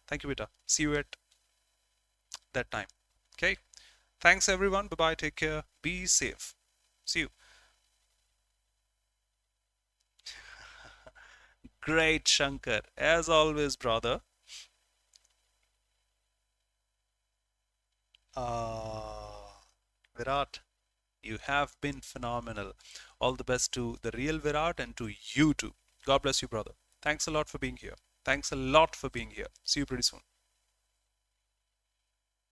Speaker 1: Thank you, beta. See you at that time. Okay. Thanks, everyone. Bye bye. Take care. Be safe. See you. Great, Shankar. As always, brother. Virat, you have been phenomenal. All the best to the real Virat and to you too. God bless you, brother. Thanks a lot for being here. Thanks a lot for being here. See you pretty soon.